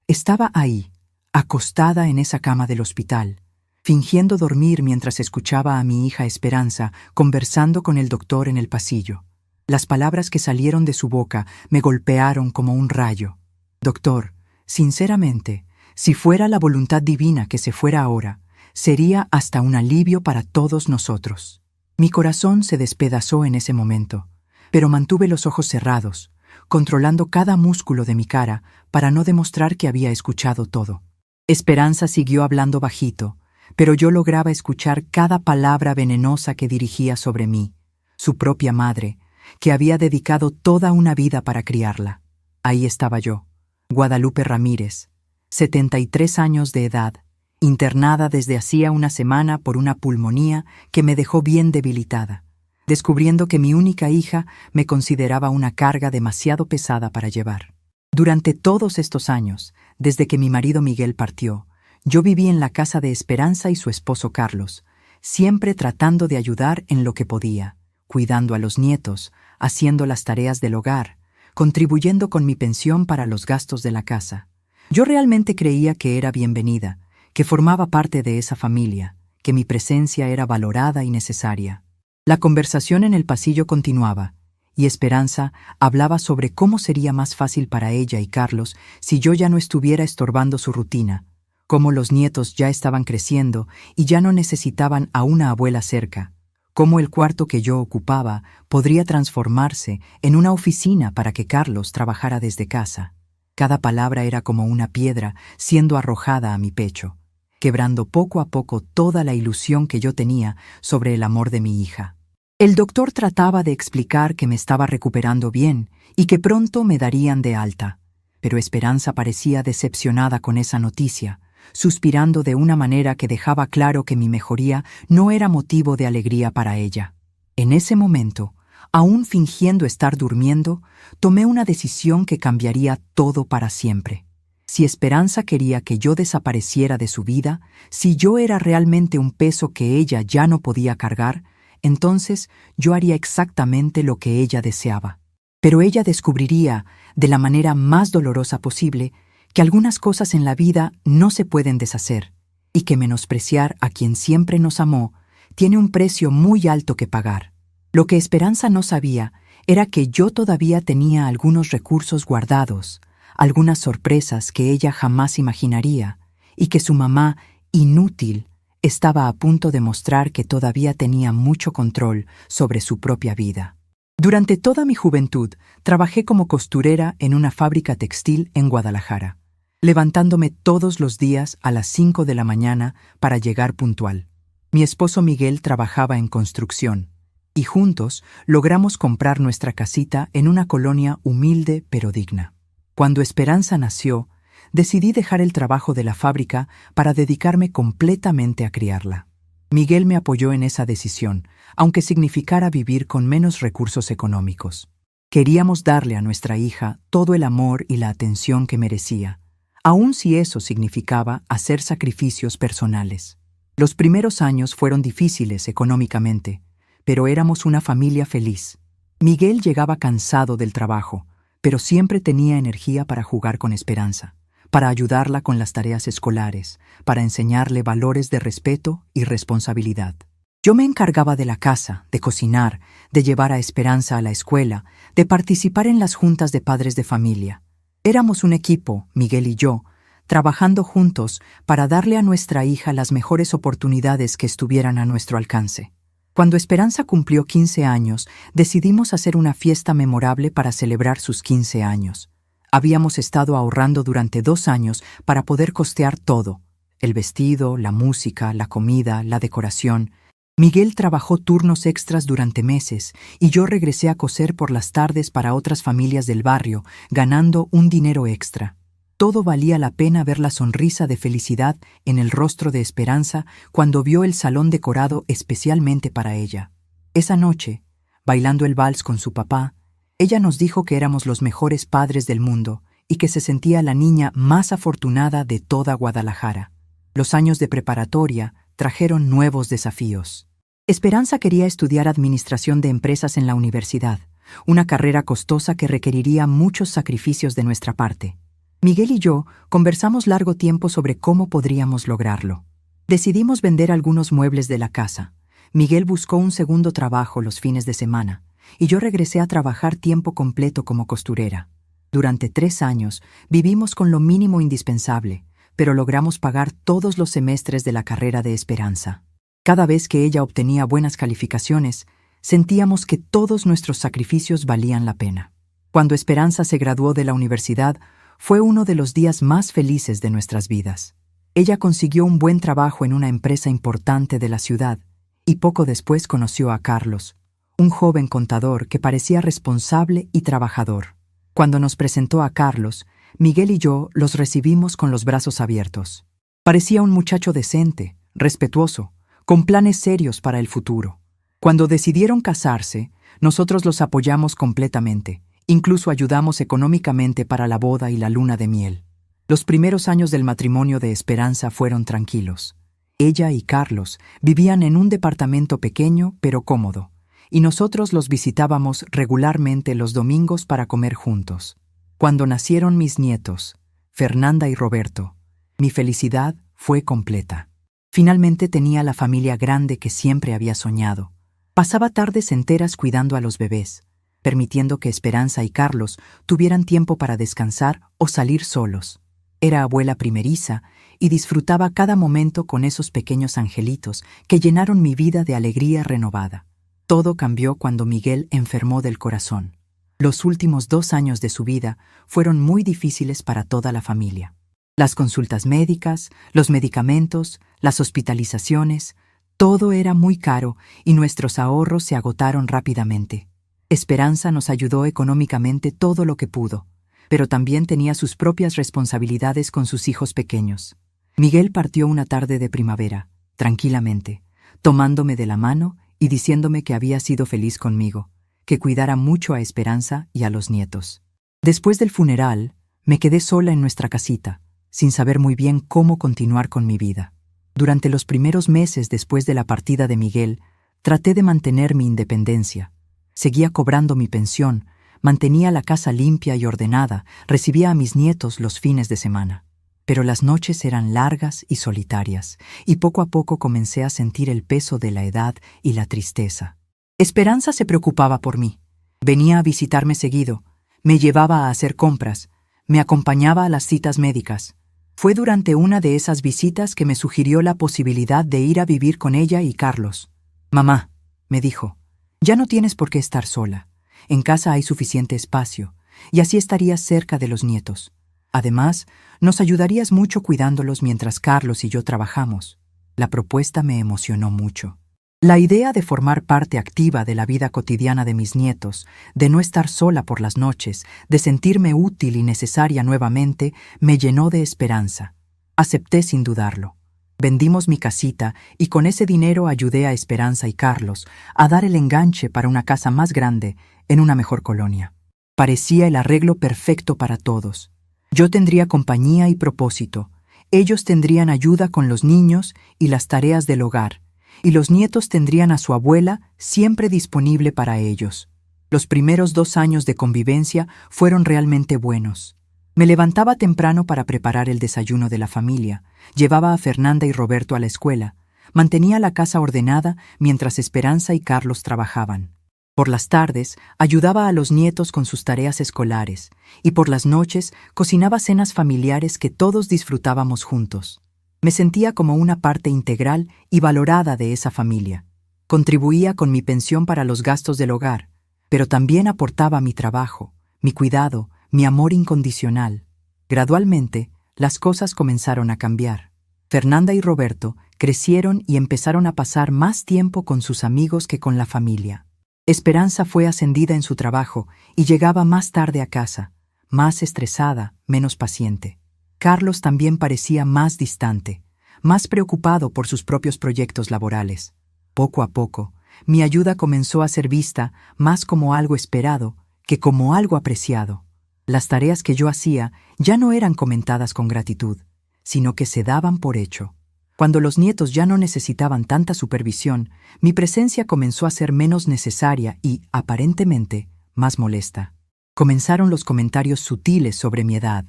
Estaba ahí, acostada en esa cama del hospital, fingiendo dormir mientras escuchaba a mi hija Esperanza conversando con el doctor en el pasillo. Las palabras que salieron de su boca me golpearon como un rayo. Doctor, sinceramente, si fuera la voluntad divina que se fuera ahora, sería hasta un alivio para todos nosotros. Mi corazón se despedazó en ese momento, pero mantuve los ojos cerrados, controlando cada músculo de mi cara para no demostrar que había escuchado todo. Esperanza siguió hablando bajito, pero yo lograba escuchar cada palabra venenosa que dirigía sobre mí, su propia madre, que había dedicado toda una vida para criarla. Ahí estaba yo, Guadalupe Ramírez, 73 años de edad, internada desde hacía una semana por una pulmonía que me dejó bien debilitada, descubriendo que mi única hija me consideraba una carga demasiado pesada para llevar. Durante todos estos años, desde que mi marido Miguel partió, yo viví en la casa de Esperanza y su esposo Carlos, siempre tratando de ayudar en lo que podía, cuidando a los nietos, haciendo las tareas del hogar, contribuyendo con mi pensión para los gastos de la casa. Yo realmente creía que era bienvenida, que formaba parte de esa familia, que mi presencia era valorada y necesaria. La conversación en el pasillo continuaba, y Esperanza hablaba sobre cómo sería más fácil para ella y Carlos si yo ya no estuviera estorbando su rutina, cómo los nietos ya estaban creciendo y ya no necesitaban a una abuela cerca, cómo el cuarto que yo ocupaba podría transformarse en una oficina para que Carlos trabajara desde casa. Cada palabra era como una piedra siendo arrojada a mi pecho, quebrando poco a poco toda la ilusión que yo tenía sobre el amor de mi hija. El doctor trataba de explicar que me estaba recuperando bien y que pronto me darían de alta, pero Esperanza parecía decepcionada con esa noticia, suspirando de una manera que dejaba claro que mi mejoría no era motivo de alegría para ella. En ese momento, aún fingiendo estar durmiendo, tomé una decisión que cambiaría todo para siempre. Si Esperanza quería que yo desapareciera de su vida, si yo era realmente un peso que ella ya no podía cargar, entonces yo haría exactamente lo que ella deseaba. Pero ella descubriría, de la manera más dolorosa posible, que algunas cosas en la vida no se pueden deshacer, y que menospreciar a quien siempre nos amó tiene un precio muy alto que pagar. Lo que Esperanza no sabía era que yo todavía tenía algunos recursos guardados, algunas sorpresas que ella jamás imaginaría, y que su mamá, inútil, estaba a punto de mostrar que todavía tenía mucho control sobre su propia vida. Durante toda mi juventud, trabajé como costurera en una fábrica textil en Guadalajara, levantándome todos los días a las 5 de la mañana para llegar puntual. Mi esposo Miguel trabajaba en construcción, y juntos logramos comprar nuestra casita en una colonia humilde pero digna. Cuando Esperanza nació, decidí dejar el trabajo de la fábrica para dedicarme completamente a criarla. Miguel me apoyó en esa decisión, aunque significara vivir con menos recursos económicos. Queríamos darle a nuestra hija todo el amor y la atención que merecía, aun si eso significaba hacer sacrificios personales. Los primeros años fueron difíciles económicamente, pero éramos una familia feliz. Miguel llegaba cansado del trabajo, pero siempre tenía energía para jugar con Esperanza, para ayudarla con las tareas escolares, para enseñarle valores de respeto y responsabilidad. Yo me encargaba de la casa, de cocinar, de llevar a Esperanza a la escuela, de participar en las juntas de padres de familia. Éramos un equipo, Miguel y yo, trabajando juntos para darle a nuestra hija las mejores oportunidades que estuvieran a nuestro alcance. Cuando Esperanza cumplió 15 años, decidimos hacer una fiesta memorable para celebrar sus 15 años. Habíamos estado ahorrando durante 2 años para poder costear todo: el vestido, la música, la comida, la decoración. Miguel trabajó turnos extras durante meses y yo regresé a coser por las tardes para otras familias del barrio, ganando un dinero extra. Todo valía la pena ver la sonrisa de felicidad en el rostro de Esperanza cuando vio el salón decorado especialmente para ella. Esa noche, bailando el vals con su papá, ella nos dijo que éramos los mejores padres del mundo y que se sentía la niña más afortunada de toda Guadalajara. Los años de preparatoria trajeron nuevos desafíos. Esperanza quería estudiar administración de empresas en la universidad, una carrera costosa que requeriría muchos sacrificios de nuestra parte. Miguel y yo conversamos largo tiempo sobre cómo podríamos lograrlo. Decidimos vender algunos muebles de la casa. Miguel buscó un segundo trabajo los fines de semana, y yo regresé a trabajar tiempo completo como costurera. Durante 3 años vivimos con lo mínimo indispensable, pero logramos pagar todos los semestres de la carrera de Esperanza. Cada vez que ella obtenía buenas calificaciones, sentíamos que todos nuestros sacrificios valían la pena. Cuando Esperanza se graduó de la universidad, fue uno de los días más felices de nuestras vidas. Ella consiguió un buen trabajo en una empresa importante de la ciudad, y poco después conoció a Carlos, un joven contador que parecía responsable y trabajador. Cuando nos presentó a Carlos, Miguel y yo los recibimos con los brazos abiertos. Parecía un muchacho decente, respetuoso, con planes serios para el futuro. Cuando decidieron casarse, nosotros los apoyamos completamente, incluso ayudamos económicamente para la boda y la luna de miel. Los primeros años del matrimonio de Esperanza fueron tranquilos. Ella y Carlos vivían en un departamento pequeño pero cómodo, y nosotros los visitábamos regularmente los domingos para comer juntos. Cuando nacieron mis nietos, Fernanda y Roberto, mi felicidad fue completa. Finalmente tenía la familia grande que siempre había soñado. Pasaba tardes enteras cuidando a los bebés, permitiendo que Esperanza y Carlos tuvieran tiempo para descansar o salir solos. Era abuela primeriza y disfrutaba cada momento con esos pequeños angelitos que llenaron mi vida de alegría renovada. Todo cambió cuando Miguel enfermó del corazón. Los últimos 2 años de su vida fueron muy difíciles para toda la familia. Las consultas médicas, los medicamentos, las hospitalizaciones, todo era muy caro y nuestros ahorros se agotaron rápidamente. Esperanza nos ayudó económicamente todo lo que pudo, pero también tenía sus propias responsabilidades con sus hijos pequeños. Miguel partió una tarde de primavera, tranquilamente, tomándome de la mano y diciéndome que había sido feliz conmigo, que cuidara mucho a Esperanza y a los nietos. Después del funeral, me quedé sola en nuestra casita, sin saber muy bien cómo continuar con mi vida. Durante los primeros meses después de la partida de Miguel, traté de mantener mi independencia. Seguía cobrando mi pensión, mantenía la casa limpia y ordenada, recibía a mis nietos los fines de semana. Pero las noches eran largas y solitarias, y poco a poco comencé a sentir el peso de la edad y la tristeza. Esperanza se preocupaba por mí. Venía a visitarme seguido, me llevaba a hacer compras, me acompañaba a las citas médicas. Fue durante una de esas visitas que me sugirió la posibilidad de ir a vivir con ella y Carlos. «Mamá», me dijo, «ya no tienes por qué estar sola. En casa hay suficiente espacio, y así estarías cerca de los nietos. Además, nos ayudarías mucho cuidándolos mientras Carlos y yo trabajamos». La propuesta me emocionó mucho. La idea de formar parte activa de la vida cotidiana de mis nietos, de no estar sola por las noches, de sentirme útil y necesaria nuevamente, me llenó de esperanza. Acepté sin dudarlo. Vendimos mi casita y con ese dinero ayudé a Esperanza y Carlos a dar el enganche para una casa más grande en una mejor colonia. Parecía el arreglo perfecto para todos. Yo tendría compañía y propósito, ellos tendrían ayuda con los niños y las tareas del hogar, y los nietos tendrían a su abuela siempre disponible para ellos. Los primeros 2 años de convivencia fueron realmente buenos. Me levantaba temprano para preparar el desayuno de la familia, llevaba a Fernanda y Roberto a la escuela, mantenía la casa ordenada mientras Esperanza y Carlos trabajaban. Por las tardes ayudaba a los nietos con sus tareas escolares y por las noches cocinaba cenas familiares que todos disfrutábamos juntos. Me sentía como una parte integral y valorada de esa familia. Contribuía con mi pensión para los gastos del hogar, pero también aportaba mi trabajo, mi cuidado, mi amor incondicional. Gradualmente, las cosas comenzaron a cambiar. Fernanda y Roberto crecieron y empezaron a pasar más tiempo con sus amigos que con la familia. Esperanza fue ascendida en su trabajo y llegaba más tarde a casa, más estresada, menos paciente. Carlos también parecía más distante, más preocupado por sus propios proyectos laborales. Poco a poco, mi ayuda comenzó a ser vista más como algo esperado que como algo apreciado. Las tareas que yo hacía ya no eran comentadas con gratitud, sino que se daban por hecho. Cuando los nietos ya no necesitaban tanta supervisión, mi presencia comenzó a ser menos necesaria y, aparentemente, más molesta. Comenzaron los comentarios sutiles sobre mi edad.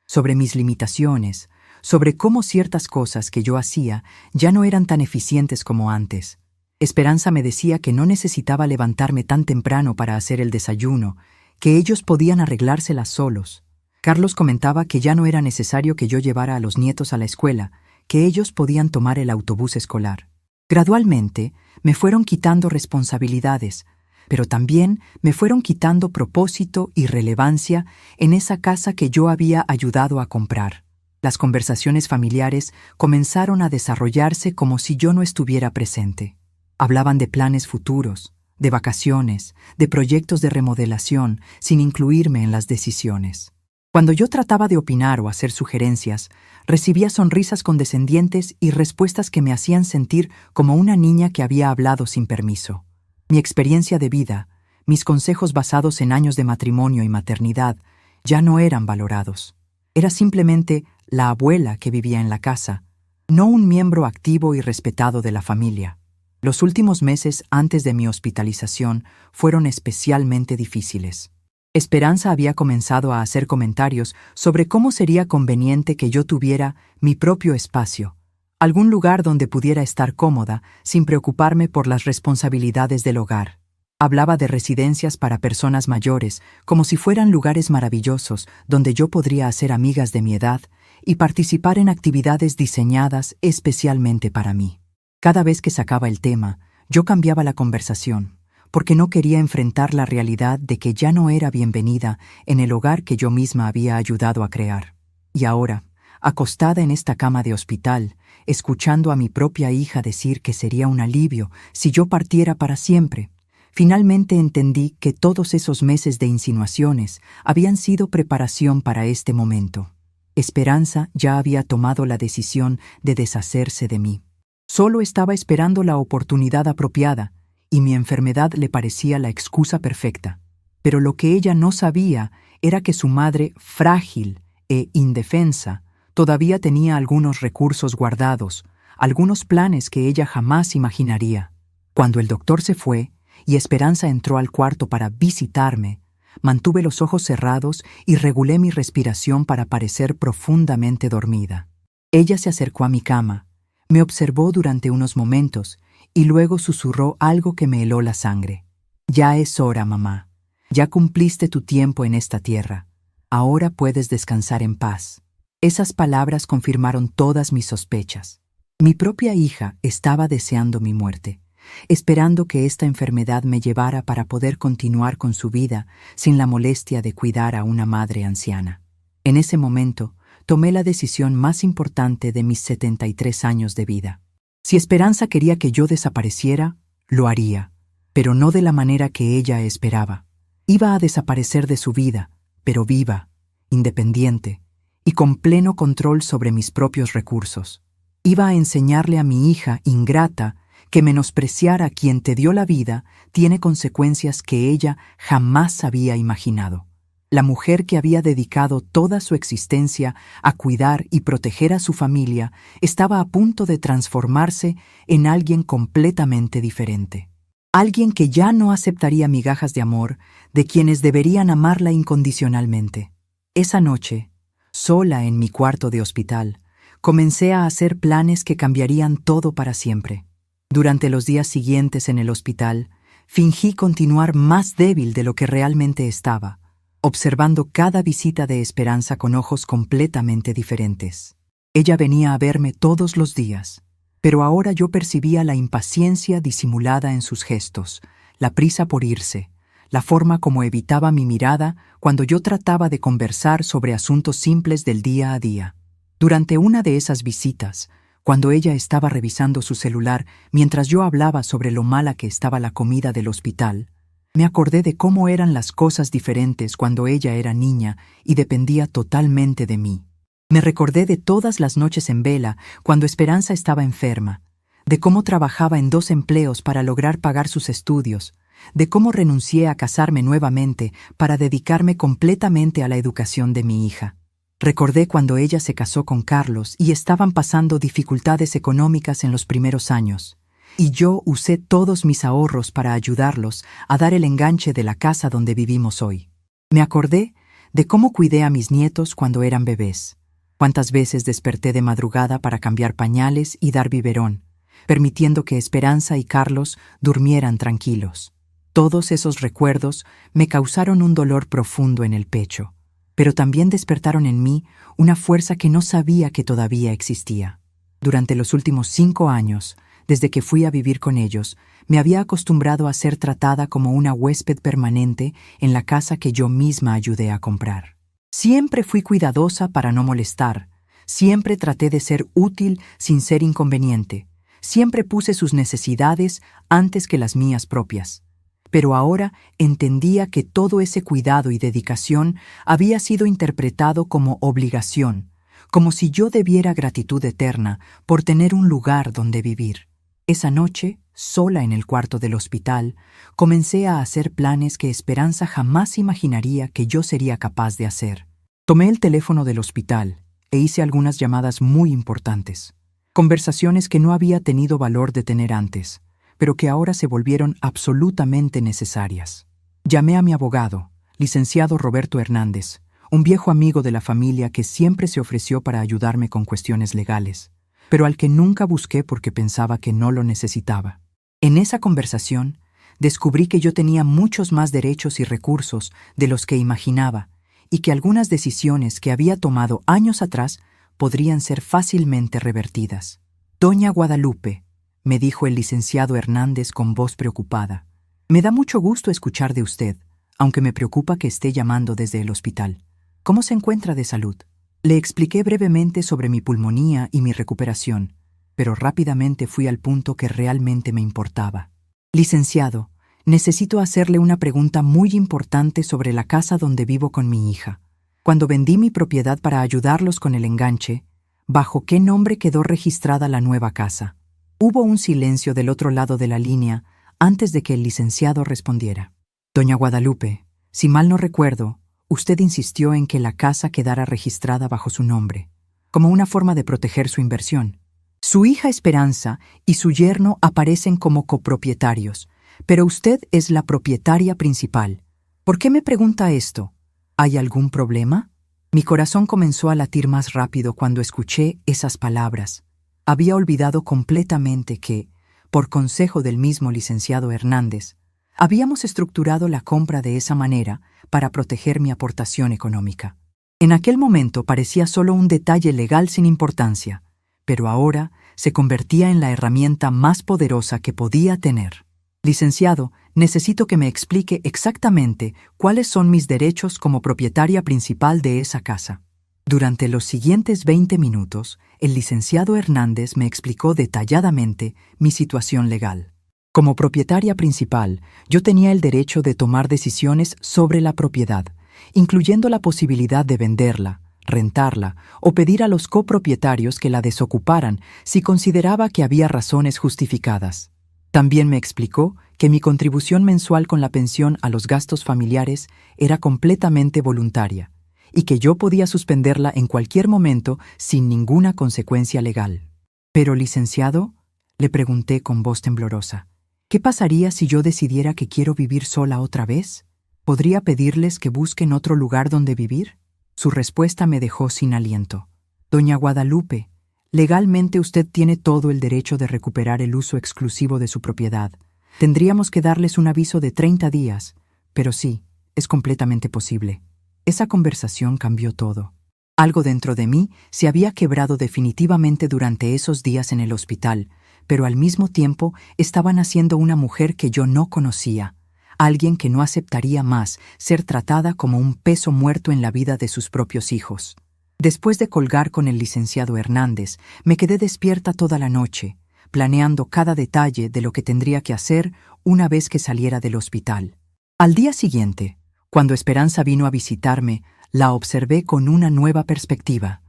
sobre mis limitaciones, sobre cómo ciertas cosas que yo hacía ya no eran tan eficientes como antes. Esperanza me decía que no necesitaba levantarme tan temprano para hacer el desayuno, que ellos podían arreglárselas solos. Carlos comentaba que ya no era necesario que yo llevara a los nietos a la escuela, que ellos podían tomar el autobús escolar. Gradualmente, me fueron quitando responsabilidades, pero también me fueron quitando propósito y relevancia en esa casa que yo había ayudado a comprar. Las conversaciones familiares comenzaron a desarrollarse como si yo no estuviera presente. Hablaban de planes futuros, de vacaciones, de proyectos de remodelación, sin incluirme en las decisiones. Cuando yo trataba de opinar o hacer sugerencias, recibía sonrisas condescendientes y respuestas que me hacían sentir como una niña que había hablado sin permiso. Mi experiencia de vida, mis consejos basados en años de matrimonio y maternidad, ya no eran valorados. Era simplemente la abuela que vivía en la casa, no un miembro activo y respetado de la familia. Los últimos meses antes de mi hospitalización fueron especialmente difíciles. Esperanza había comenzado a hacer comentarios sobre cómo sería conveniente que yo tuviera mi propio espacio, algún lugar donde pudiera estar cómoda sin preocuparme por las responsabilidades del hogar. Hablaba de residencias para personas mayores como si fueran lugares maravillosos donde yo podría hacer amigas de mi edad y participar en actividades diseñadas especialmente para mí. Cada vez que sacaba el tema, yo cambiaba la conversación, porque no quería enfrentar la realidad de que ya no era bienvenida en el hogar que yo misma había ayudado a crear. Y ahora, acostada en esta cama de hospital, escuchando a mi propia hija decir que sería un alivio si yo partiera para siempre, finalmente entendí que todos esos meses de insinuaciones habían sido preparación para este momento. Esperanza ya había tomado la decisión de deshacerse de mí. Solo estaba esperando la oportunidad apropiada, y mi enfermedad le parecía la excusa perfecta. Pero lo que ella no sabía era que su madre, frágil e indefensa, todavía tenía algunos recursos guardados, algunos planes que ella jamás imaginaría. Cuando el doctor se fue y Esperanza entró al cuarto para visitarme, mantuve los ojos cerrados y regulé mi respiración para parecer profundamente dormida. Ella se acercó a mi cama, me observó durante unos momentos y luego susurró algo que me heló la sangre. «Ya es hora, mamá. Ya cumpliste tu tiempo en esta tierra. Ahora puedes descansar en paz». Esas palabras confirmaron todas mis sospechas. Mi propia hija estaba deseando mi muerte, esperando que esta enfermedad me llevara para poder continuar con su vida sin la molestia de cuidar a una madre anciana. En ese momento, tomé la decisión más importante de mis 73 años de vida. Si Esperanza quería que yo desapareciera, lo haría, pero no de la manera que ella esperaba. Iba a desaparecer de su vida, pero viva, independiente y con pleno control sobre mis propios recursos. Iba a enseñarle a mi hija ingrata que menospreciar a quien te dio la vida tiene consecuencias que ella jamás había imaginado. La mujer que había dedicado toda su existencia a cuidar y proteger a su familia estaba a punto de transformarse en alguien completamente diferente. Alguien que ya no aceptaría migajas de amor de quienes deberían amarla incondicionalmente. Esa noche, sola en mi cuarto de hospital, comencé a hacer planes que cambiarían todo para siempre. Durante los días siguientes en el hospital, fingí continuar más débil de lo que realmente estaba, observando cada visita de Esperanza con ojos completamente diferentes. Ella venía a verme todos los días, pero ahora yo percibía la impaciencia disimulada en sus gestos, la prisa por irse, la forma como evitaba mi mirada cuando yo trataba de conversar sobre asuntos simples del día a día. Durante una de esas visitas, cuando ella estaba revisando su celular mientras yo hablaba sobre lo mala que estaba la comida del hospital, me acordé de cómo eran las cosas diferentes cuando ella era niña y dependía totalmente de mí. Me recordé de todas las noches en vela cuando Esperanza estaba enferma, de cómo trabajaba en 2 empleos para lograr pagar sus estudios, de cómo renuncié a casarme nuevamente para dedicarme completamente a la educación de mi hija. Recordé cuando ella se casó con Carlos y estaban pasando dificultades económicas en los primeros años, y yo usé todos mis ahorros para ayudarlos a dar el enganche de la casa donde vivimos hoy. Me acordé de cómo cuidé a mis nietos cuando eran bebés. Cuántas veces desperté de madrugada para cambiar pañales y dar biberón, permitiendo que Esperanza y Carlos durmieran tranquilos. Todos esos recuerdos me causaron un dolor profundo en el pecho, pero también despertaron en mí una fuerza que no sabía que todavía existía. Durante los últimos 5 años, desde que fui a vivir con ellos, me había acostumbrado a ser tratada como una huésped permanente en la casa que yo misma ayudé a comprar. Siempre fui cuidadosa para no molestar, siempre traté de ser útil sin ser inconveniente, siempre puse sus necesidades antes que las mías propias. Pero ahora entendía que todo ese cuidado y dedicación había sido interpretado como obligación, como si yo debiera gratitud eterna por tener un lugar donde vivir. Esa noche, sola en el cuarto del hospital, comencé a hacer planes que Esperanza jamás imaginaría que yo sería capaz de hacer. Tomé el teléfono del hospital e hice algunas llamadas muy importantes, conversaciones que no había tenido valor de tener antes, pero que ahora se volvieron absolutamente necesarias. Llamé a mi abogado, licenciado Roberto Hernández, un viejo amigo de la familia que siempre se ofreció para ayudarme con cuestiones legales, pero al que nunca busqué porque pensaba que no lo necesitaba. En esa conversación, descubrí que yo tenía muchos más derechos y recursos de los que imaginaba, y que algunas decisiones que había tomado años atrás podrían ser fácilmente revertidas. «Doña Guadalupe», me dijo el licenciado Hernández con voz preocupada, «me da mucho gusto escuchar de usted, aunque me preocupa que esté llamando desde el hospital. ¿Cómo se encuentra de salud?» Le expliqué brevemente sobre mi pulmonía y mi recuperación, pero rápidamente fui al punto que realmente me importaba. «Licenciado, necesito hacerle una pregunta muy importante sobre la casa donde vivo con mi hija. Cuando vendí mi propiedad para ayudarlos con el enganche, ¿bajo qué nombre quedó registrada la nueva casa?» Hubo un silencio del otro lado de la línea antes de que el licenciado respondiera. «Doña Guadalupe, si mal no recuerdo, usted insistió en que la casa quedara registrada bajo su nombre, como una forma de proteger su inversión. Su hija Esperanza y su yerno aparecen como copropietarios, pero usted es la propietaria principal. ¿Por qué me pregunta esto? ¿Hay algún problema?» Mi corazón comenzó a latir más rápido cuando escuché esas palabras. Había olvidado completamente que, por consejo del mismo licenciado Hernández, habíamos estructurado la compra de esa manera para proteger mi aportación económica. En aquel momento parecía solo un detalle legal sin importancia, pero ahora se convertía en la herramienta más poderosa que podía tener. «Licenciado, necesito que me explique exactamente cuáles son mis derechos como propietaria principal de esa casa». Durante los siguientes 20 minutos, el licenciado Hernández me explicó detalladamente mi situación legal. Como propietaria principal, yo tenía el derecho de tomar decisiones sobre la propiedad, incluyendo la posibilidad de venderla, rentarla o pedir a los copropietarios que la desocuparan si consideraba que había razones justificadas. También me explicó que mi contribución mensual con la pensión a los gastos familiares era completamente voluntaria y que yo podía suspenderla en cualquier momento sin ninguna consecuencia legal. «Pero, licenciado», le pregunté con voz temblorosa, «¿qué pasaría si yo decidiera que quiero vivir sola otra vez? ¿Podría pedirles que busquen otro lugar donde vivir?» Su respuesta me dejó sin aliento. «Doña Guadalupe, legalmente usted tiene todo el derecho de recuperar el uso exclusivo de su propiedad. Tendríamos que darles un aviso de 30 días, pero sí, es completamente posible». Esa conversación cambió todo. Algo dentro de mí se había quebrado definitivamente durante esos días en el hospital, pero al mismo tiempo estaba naciendo una mujer que yo no conocía, alguien que no aceptaría más ser tratada como un peso muerto en la vida de sus propios hijos. Después de colgar con el licenciado Hernández, me quedé despierta toda la noche, planeando cada detalle de lo que tendría que hacer una vez que saliera del hospital. Al día siguiente, cuando Esperanza vino a visitarme, la observé con una nueva perspectiva.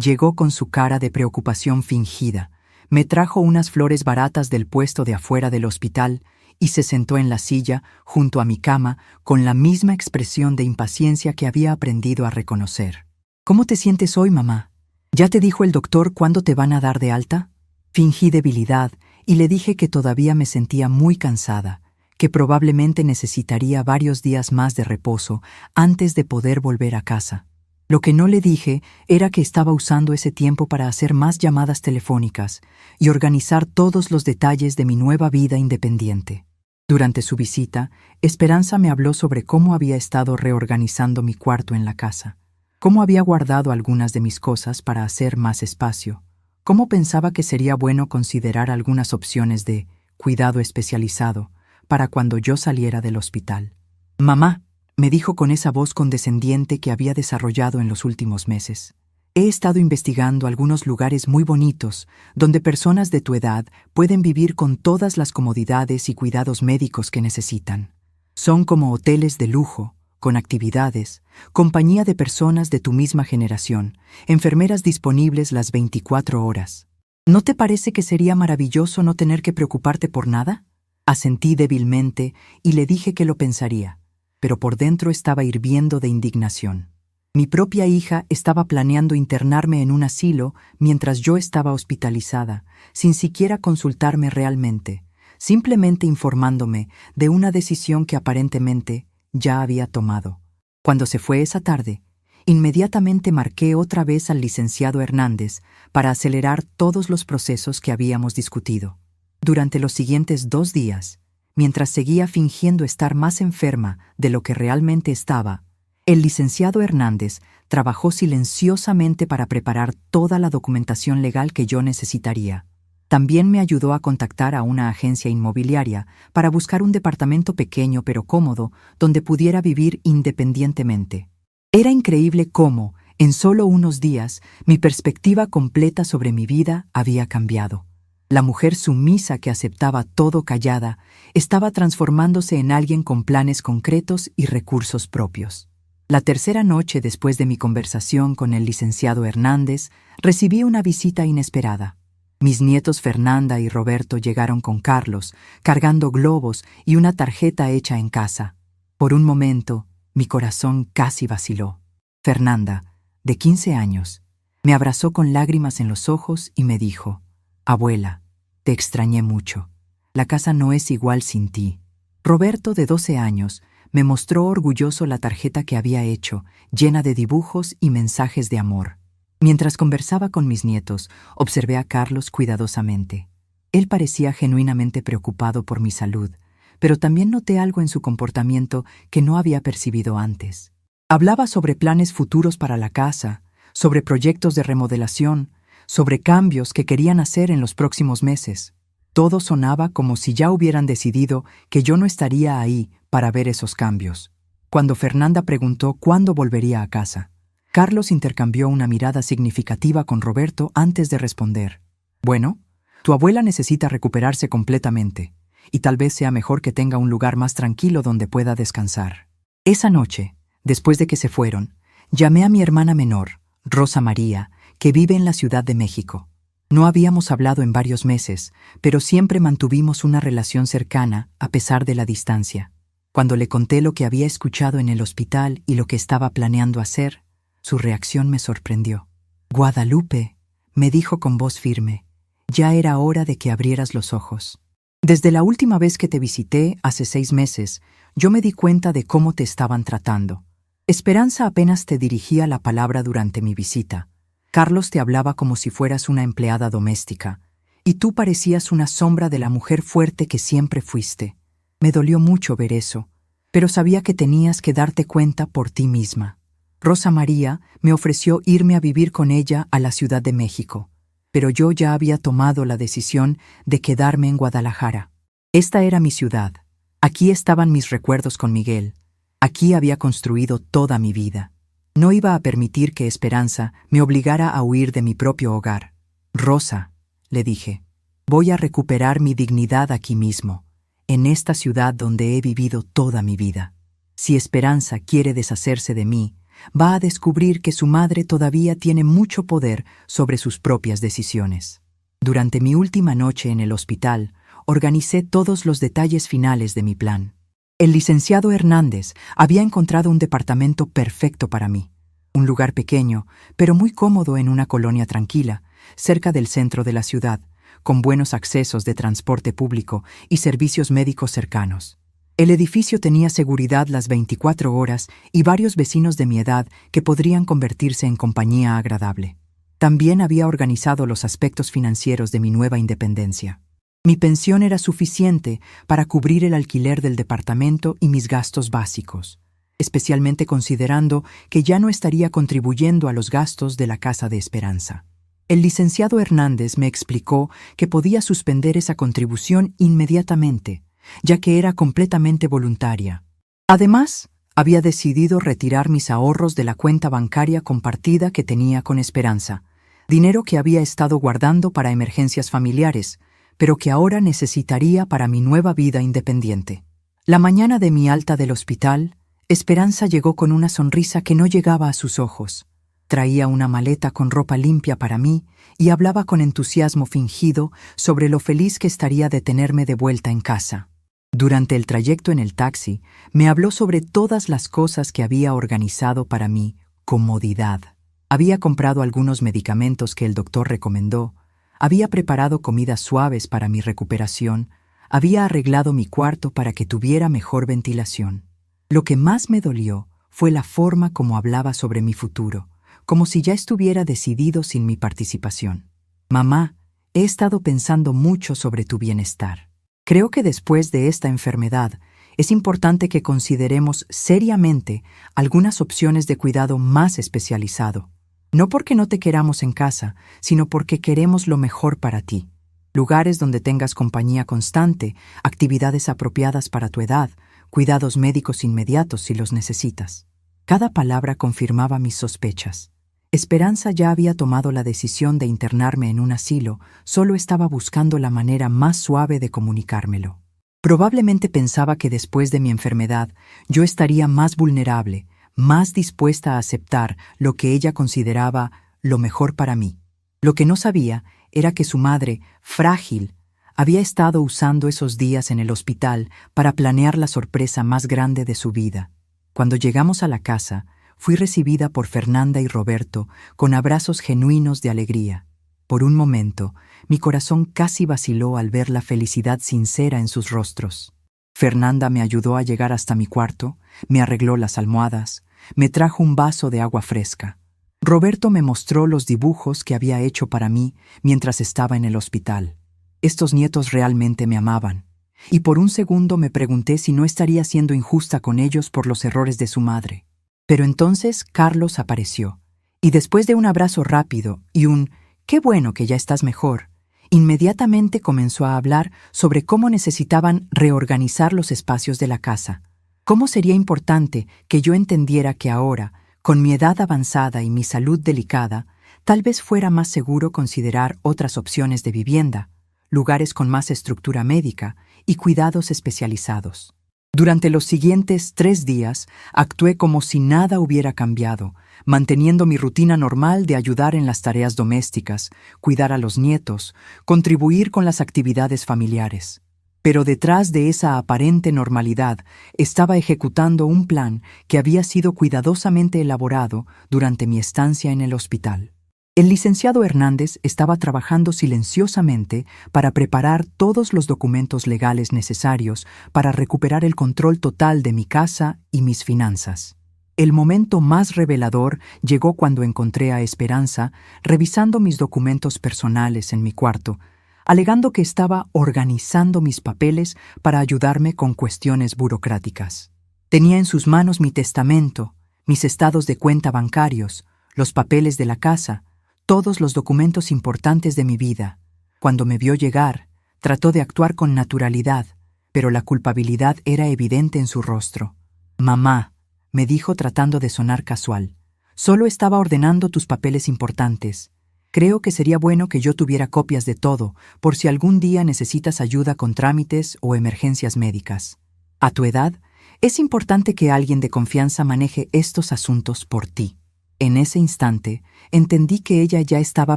Llegó con su cara de preocupación fingida, me trajo unas flores baratas del puesto de afuera del hospital y se sentó en la silla junto a mi cama con la misma expresión de impaciencia que había aprendido a reconocer. «¿Cómo te sientes hoy, mamá? ¿Ya te dijo el doctor cuándo te van a dar de alta?» Fingí debilidad y le dije que todavía me sentía muy cansada, que probablemente necesitaría varios días más de reposo antes de poder volver a casa. Lo que no le dije era que estaba usando ese tiempo para hacer más llamadas telefónicas y organizar todos los detalles de mi nueva vida independiente. Durante su visita, Esperanza me habló sobre cómo había estado reorganizando mi cuarto en la casa, cómo había guardado algunas de mis cosas para hacer más espacio, cómo pensaba que sería bueno considerar algunas opciones de cuidado especializado para cuando yo saliera del hospital. «Mamá», me dijo con esa voz condescendiente que había desarrollado en los últimos meses, «he estado investigando algunos lugares muy bonitos donde personas de tu edad pueden vivir con todas las comodidades y cuidados médicos que necesitan. Son como hoteles de lujo, con actividades, compañía de personas de tu misma generación, enfermeras disponibles las 24 horas. ¿No te parece que sería maravilloso no tener que preocuparte por nada?». Asentí débilmente y le dije que lo pensaría, pero por dentro estaba hirviendo de indignación. Mi propia hija estaba planeando internarme en un asilo mientras yo estaba hospitalizada, sin siquiera consultarme realmente, simplemente informándome de una decisión que aparentemente ya había tomado. Cuando se fue esa tarde, inmediatamente marqué otra vez al licenciado Hernández para acelerar todos los procesos que habíamos discutido. Durante los siguientes 2 días, mientras seguía fingiendo estar más enferma de lo que realmente estaba, el licenciado Hernández trabajó silenciosamente para preparar toda la documentación legal que yo necesitaría. También me ayudó a contactar a una agencia inmobiliaria para buscar un departamento pequeño pero cómodo donde pudiera vivir independientemente. Era increíble cómo, en solo unos días, mi perspectiva completa sobre mi vida había cambiado. La mujer sumisa que aceptaba todo callada estaba transformándose en alguien con planes concretos y recursos propios. La tercera noche después de mi conversación con el licenciado Hernández, recibí una visita inesperada. Mis nietos Fernanda y Roberto llegaron con Carlos, cargando globos y una tarjeta hecha en casa. Por un momento, mi corazón casi vaciló. Fernanda, de 15 años, me abrazó con lágrimas en los ojos y me dijo: «Abuela, te extrañé mucho. La casa no es igual sin ti». Roberto, de 12 años, me mostró orgulloso la tarjeta que había hecho, llena de dibujos y mensajes de amor. Mientras conversaba con mis nietos, observé a Carlos cuidadosamente. Él parecía genuinamente preocupado por mi salud, pero también noté algo en su comportamiento que no había percibido antes. Hablaba sobre planes futuros para la casa, sobre proyectos de remodelación, sobre cambios que querían hacer en los próximos meses. Todo sonaba como si ya hubieran decidido que yo no estaría ahí para ver esos cambios. Cuando Fernanda preguntó cuándo volvería a casa, Carlos intercambió una mirada significativa con Roberto antes de responder: «Bueno, tu abuela necesita recuperarse completamente, y tal vez sea mejor que tenga un lugar más tranquilo donde pueda descansar». Esa noche, después de que se fueron, llamé a mi hermana menor, Rosa María, que vive en la Ciudad de México. No habíamos hablado en varios meses, pero siempre mantuvimos una relación cercana a pesar de la distancia. Cuando le conté lo que había escuchado en el hospital y lo que estaba planeando hacer, su reacción me sorprendió. «Guadalupe», me dijo con voz firme, «ya era hora de que abrieras los ojos. Desde la última vez que te visité, hace 6 meses, yo me di cuenta de cómo te estaban tratando. Esperanza apenas te dirigía la palabra durante mi visita. Carlos te hablaba como si fueras una empleada doméstica, y tú parecías una sombra de la mujer fuerte que siempre fuiste. Me dolió mucho ver eso, pero sabía que tenías que darte cuenta por ti misma. Rosa María me ofreció irme a vivir con ella a la Ciudad de México, pero yo ya había tomado la decisión de quedarme en Guadalajara. Esta era mi ciudad. Aquí estaban mis recuerdos con Miguel. Aquí había construido toda mi vida. No iba a permitir que Esperanza me obligara a huir de mi propio hogar. «Rosa», le dije, «voy a recuperar mi dignidad aquí mismo, en esta ciudad donde he vivido toda mi vida. Si Esperanza quiere deshacerse de mí, va a descubrir que su madre todavía tiene mucho poder sobre sus propias decisiones». Durante mi última noche en el hospital, organicé todos los detalles finales de mi plan. El licenciado Hernández había encontrado un departamento perfecto para mí. Un lugar pequeño, pero muy cómodo en una colonia tranquila, cerca del centro de la ciudad, con buenos accesos de transporte público y servicios médicos cercanos. El edificio tenía seguridad las 24 horas y varios vecinos de mi edad que podrían convertirse en compañía agradable. También había organizado los aspectos financieros de mi nueva independencia. Mi pensión era suficiente para cubrir el alquiler del departamento y mis gastos básicos, especialmente considerando que ya no estaría contribuyendo a los gastos de la Casa de Esperanza. El licenciado Hernández me explicó que podía suspender esa contribución inmediatamente, ya que era completamente voluntaria. Además, había decidido retirar mis ahorros de la cuenta bancaria compartida que tenía con Esperanza, dinero que había estado guardando para emergencias familiares, pero que ahora necesitaría para mi nueva vida independiente. La mañana de mi alta del hospital, Esperanza llegó con una sonrisa que no llegaba a sus ojos. Traía una maleta con ropa limpia para mí y hablaba con entusiasmo fingido sobre lo feliz que estaría de tenerme de vuelta en casa. Durante el trayecto en el taxi, me habló sobre todas las cosas que había organizado para mi comodidad. Había comprado algunos medicamentos que el doctor recomendó, había preparado comidas suaves para mi recuperación, había arreglado mi cuarto para que tuviera mejor ventilación. Lo que más me dolió fue la forma como hablaba sobre mi futuro, como si ya estuviera decidido sin mi participación. Mamá, he estado pensando mucho sobre tu bienestar. Creo que después de esta enfermedad es importante que consideremos seriamente algunas opciones de cuidado más especializado. No porque no te queramos en casa, sino porque queremos lo mejor para ti. Lugares donde tengas compañía constante, actividades apropiadas para tu edad, cuidados médicos inmediatos si los necesitas. Cada palabra confirmaba mis sospechas. Esperanza ya había tomado la decisión de internarme en un asilo, solo estaba buscando la manera más suave de comunicármelo. Probablemente pensaba que después de mi enfermedad yo estaría más vulnerable, más dispuesta a aceptar lo que ella consideraba lo mejor para mí. Lo que no sabía era que su madre, frágil, había estado usando esos días en el hospital para planear la sorpresa más grande de su vida. Cuando llegamos a la casa, fui recibida por Fernanda y Roberto con abrazos genuinos de alegría. Por un momento, mi corazón casi vaciló al ver la felicidad sincera en sus rostros. Fernanda me ayudó a llegar hasta mi cuarto, me arregló las almohadas, me trajo un vaso de agua fresca. Roberto me mostró los dibujos que había hecho para mí mientras estaba en el hospital. Estos nietos realmente me amaban, y por un segundo me pregunté si no estaría siendo injusta con ellos por los errores de su madre. Pero entonces Carlos apareció, y después de un abrazo rápido y un «qué bueno que ya estás mejor», inmediatamente comenzó a hablar sobre cómo necesitaban reorganizar los espacios de la casa. Cómo sería importante que yo entendiera que ahora, con mi edad avanzada y mi salud delicada, tal vez fuera más seguro considerar otras opciones de vivienda, lugares con más estructura médica y cuidados especializados. Durante los siguientes 3 días, actué como si nada hubiera cambiado, manteniendo mi rutina normal de ayudar en las tareas domésticas, cuidar a los nietos, contribuir con las actividades familiares. Pero detrás de esa aparente normalidad estaba ejecutando un plan que había sido cuidadosamente elaborado durante mi estancia en el hospital. El licenciado Hernández estaba trabajando silenciosamente para preparar todos los documentos legales necesarios para recuperar el control total de mi casa y mis finanzas. El momento más revelador llegó cuando encontré a Esperanza revisando mis documentos personales en mi cuarto, alegando que estaba organizando mis papeles para ayudarme con cuestiones burocráticas. Tenía en sus manos mi testamento, mis estados de cuenta bancarios, los papeles de la casa, todos los documentos importantes de mi vida. Cuando me vio llegar, trató de actuar con naturalidad, pero la culpabilidad era evidente en su rostro. «Mamá», me dijo tratando de sonar casual, «solo estaba ordenando tus papeles importantes. Creo que sería bueno que yo tuviera copias de todo, por si algún día necesitas ayuda con trámites o emergencias médicas. A tu edad, es importante que alguien de confianza maneje estos asuntos por ti». En ese instante, entendí que ella ya estaba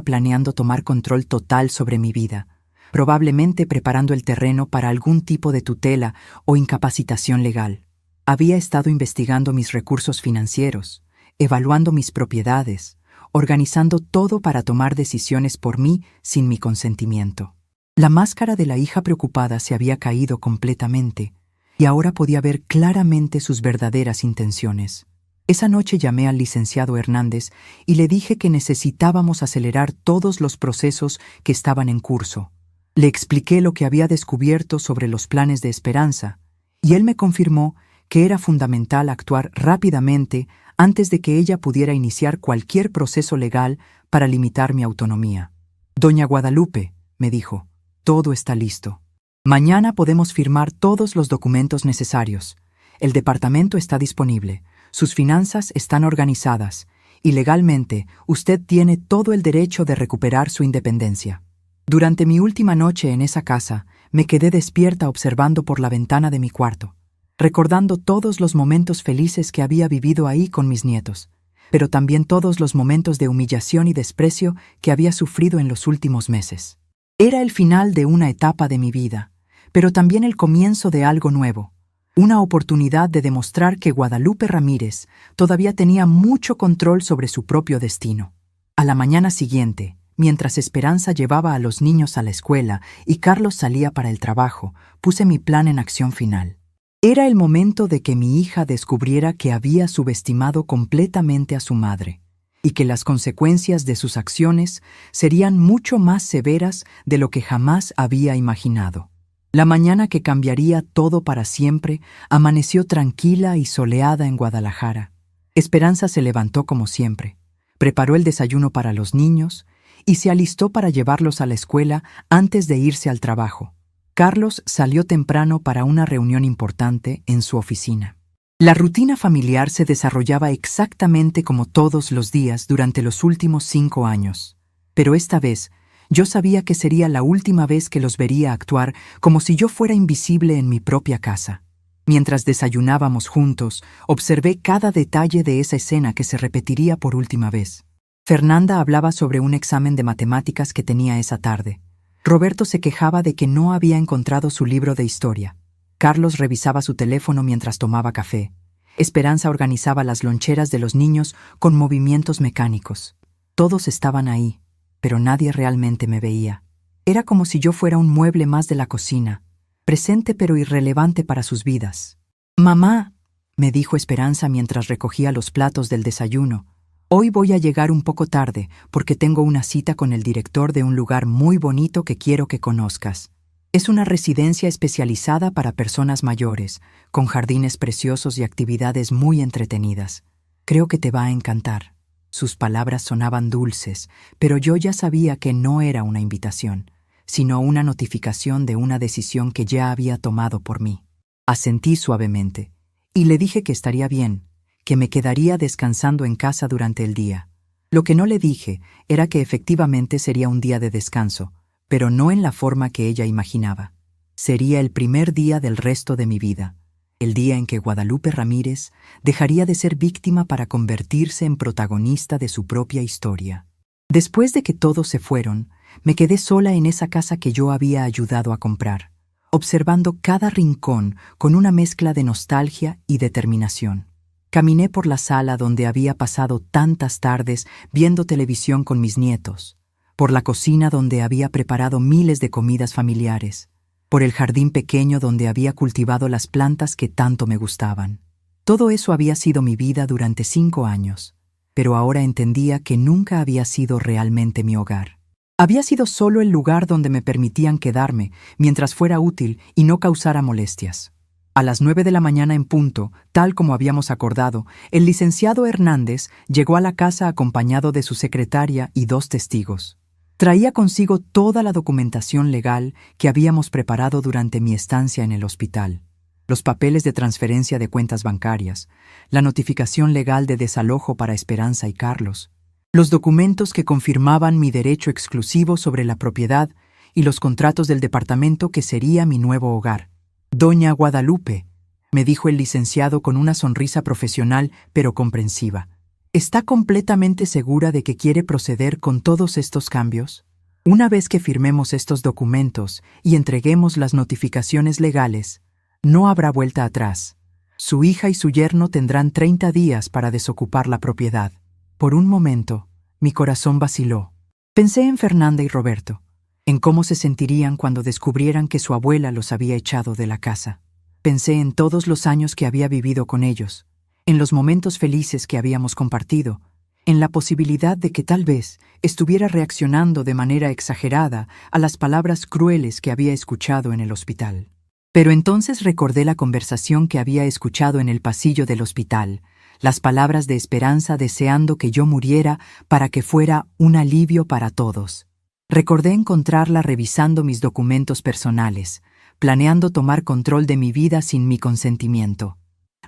planeando tomar control total sobre mi vida, probablemente preparando el terreno para algún tipo de tutela o incapacitación legal. Había estado investigando mis recursos financieros, evaluando mis propiedades, organizando todo para tomar decisiones por mí sin mi consentimiento. La máscara de la hija preocupada se había caído completamente. y ahora podía ver claramente sus verdaderas intenciones. Esa noche llamé al licenciado Hernández y le dije que necesitábamos acelerar todos los procesos que estaban en curso. Le expliqué lo que había descubierto sobre los planes de Esperanza, y él me confirmó que era fundamental actuar rápidamente antes de que ella pudiera iniciar cualquier proceso legal para limitar mi autonomía. «Doña Guadalupe», me dijo, «todo está listo. Mañana podemos firmar todos los documentos necesarios. El departamento está disponible, sus finanzas están organizadas, y legalmente usted tiene todo el derecho de recuperar su independencia». Durante mi última noche en esa casa, me quedé despierta observando por la ventana de mi cuarto, recordando todos los momentos felices que había vivido ahí con mis nietos, pero también todos los momentos de humillación y desprecio que había sufrido en los últimos meses. Era el final de una etapa de mi vida, pero también el comienzo de algo nuevo, una oportunidad de demostrar que Guadalupe Ramírez todavía tenía mucho control sobre su propio destino. A la mañana siguiente, mientras Esperanza llevaba a los niños a la escuela y Carlos salía para el trabajo, puse mi plan en acción final. Era el momento de que mi hija descubriera que había subestimado completamente a su madre y que las consecuencias de sus acciones serían mucho más severas de lo que jamás había imaginado. La mañana que cambiaría todo para siempre amaneció tranquila y soleada en Guadalajara. Esperanza se levantó como siempre, preparó el desayuno para los niños y se alistó para llevarlos a la escuela antes de irse al trabajo. Carlos salió temprano para una reunión importante en su oficina. La rutina familiar se desarrollaba exactamente como todos los días durante los últimos 5 años, pero esta vez yo sabía que sería la última vez que los vería actuar como si yo fuera invisible en mi propia casa. Mientras desayunábamos juntos, observé cada detalle de esa escena que se repetiría por última vez. Fernanda hablaba sobre un examen de matemáticas que tenía esa tarde. Roberto se quejaba de que no había encontrado su libro de historia. Carlos revisaba su teléfono mientras tomaba café. Esperanza organizaba las loncheras de los niños con movimientos mecánicos. Todos estaban ahí, pero nadie realmente me veía. Era como si yo fuera un mueble más de la cocina, presente pero irrelevante para sus vidas. «Mamá», me dijo Esperanza mientras recogía los platos del desayuno, «hoy voy a llegar un poco tarde porque tengo una cita con el director de un lugar muy bonito que quiero que conozcas. Es una residencia especializada para personas mayores, con jardines preciosos y actividades muy entretenidas. Creo que te va a encantar». Sus palabras sonaban dulces, pero yo ya sabía que no era una invitación, sino una notificación de una decisión que ya había tomado por mí. Asentí suavemente y le dije que estaría bien, que me quedaría descansando en casa durante el día. Lo que no le dije era que efectivamente sería un día de descanso, pero no en la forma que ella imaginaba. Sería el primer día del resto de mi vida, el día en que Guadalupe Ramírez dejaría de ser víctima para convertirse en protagonista de su propia historia. Después de que todos se fueron, me quedé sola en esa casa que yo había ayudado a comprar, observando cada rincón con una mezcla de nostalgia y determinación. Caminé por la sala donde había pasado tantas tardes viendo televisión con mis nietos, por la cocina donde había preparado miles de comidas familiares, por el jardín pequeño donde había cultivado las plantas que tanto me gustaban. Todo eso había sido mi vida durante 5 años, pero ahora entendía que nunca había sido realmente mi hogar. Había sido solo el lugar donde me permitían quedarme mientras fuera útil y no causara molestias. A las 9 de la mañana en punto, tal como habíamos acordado, el licenciado Hernández llegó a la casa acompañado de su secretaria y 2 testigos. Traía consigo toda la documentación legal que habíamos preparado durante mi estancia en el hospital. Los papeles de transferencia de cuentas bancarias, la notificación legal de desalojo para Esperanza y Carlos, los documentos que confirmaban mi derecho exclusivo sobre la propiedad y los contratos del departamento que sería mi nuevo hogar. «Doña Guadalupe», me dijo el licenciado con una sonrisa profesional pero comprensiva, ¿está completamente segura de que quiere proceder con todos estos cambios? Una vez que firmemos estos documentos y entreguemos las notificaciones legales, no habrá vuelta atrás. Su hija y su yerno tendrán 30 días para desocupar la propiedad. Por un momento, mi corazón vaciló. Pensé en Fernanda y Roberto, en cómo se sentirían cuando descubrieran que su abuela los había echado de la casa. Pensé en todos los años que había vivido con ellos, en los momentos felices que habíamos compartido, en la posibilidad de que tal vez estuviera reaccionando de manera exagerada a las palabras crueles que había escuchado en el hospital. Pero entonces recordé la conversación que había escuchado en el pasillo del hospital, las palabras de esperanza deseando que yo muriera para que fuera un alivio para todos. Recordé encontrarla revisando mis documentos personales, planeando tomar control de mi vida sin mi consentimiento.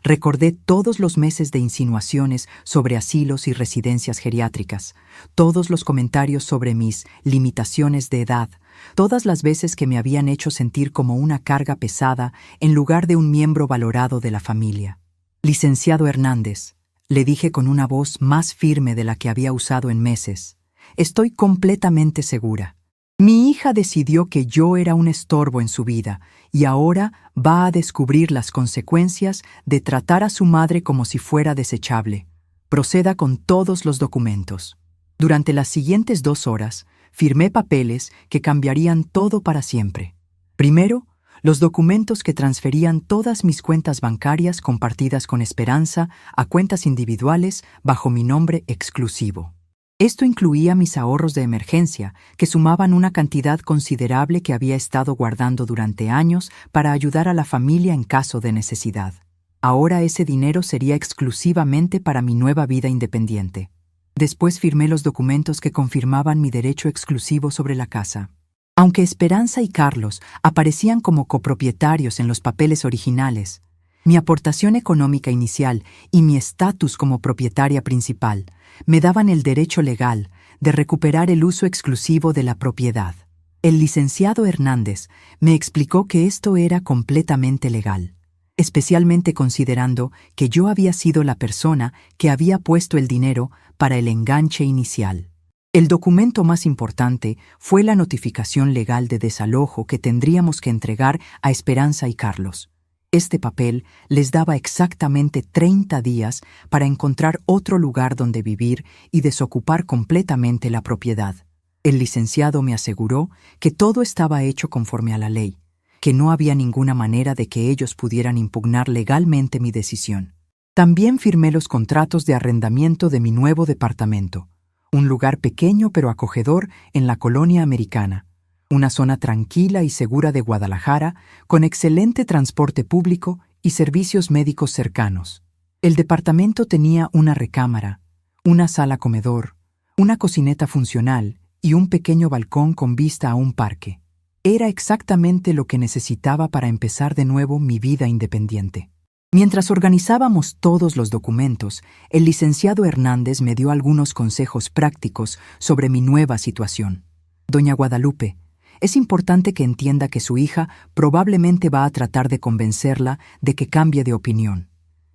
Recordé todos los meses de insinuaciones sobre asilos y residencias geriátricas, todos los comentarios sobre mis limitaciones de edad, todas las veces que me habían hecho sentir como una carga pesada en lugar de un miembro valorado de la familia. Licenciado Hernández, le dije con una voz más firme de la que había usado en meses, estoy completamente segura. Mi hija decidió que yo era un estorbo en su vida y ahora va a descubrir las consecuencias de tratar a su madre como si fuera desechable. Proceda con todos los documentos. Durante las siguientes 2 horas, firmé papeles que cambiarían todo para siempre. Primero, los documentos que transferían todas mis cuentas bancarias compartidas con Esperanza a cuentas individuales bajo mi nombre exclusivo. Esto incluía mis ahorros de emergencia, que sumaban una cantidad considerable que había estado guardando durante años para ayudar a la familia en caso de necesidad. Ahora ese dinero sería exclusivamente para mi nueva vida independiente. Después firmé los documentos que confirmaban mi derecho exclusivo sobre la casa. Aunque Esperanza y Carlos aparecían como copropietarios en los papeles originales, mi aportación económica inicial y mi estatus como propietaria principal me daban el derecho legal de recuperar el uso exclusivo de la propiedad. El licenciado Hernández me explicó que esto era completamente legal, especialmente considerando que yo había sido la persona que había puesto el dinero para el enganche inicial. El documento más importante fue la notificación legal de desalojo que tendríamos que entregar a Esperanza y Carlos. Este papel les daba exactamente 30 días para encontrar otro lugar donde vivir y desocupar completamente la propiedad. El licenciado me aseguró que todo estaba hecho conforme a la ley, que no había ninguna manera de que ellos pudieran impugnar legalmente mi decisión. También firmé los contratos de arrendamiento de mi nuevo departamento, un lugar pequeño pero acogedor en la colonia americana. Una zona tranquila y segura de Guadalajara, con excelente transporte público y servicios médicos cercanos. El departamento tenía una recámara, una sala comedor, una cocineta funcional y un pequeño balcón con vista a un parque. Era exactamente lo que necesitaba para empezar de nuevo mi vida independiente. Mientras organizábamos todos los documentos, el licenciado Hernández me dio algunos consejos prácticos sobre mi nueva situación. Doña Guadalupe, es importante que entienda que su hija probablemente va a tratar de convencerla de que cambie de opinión.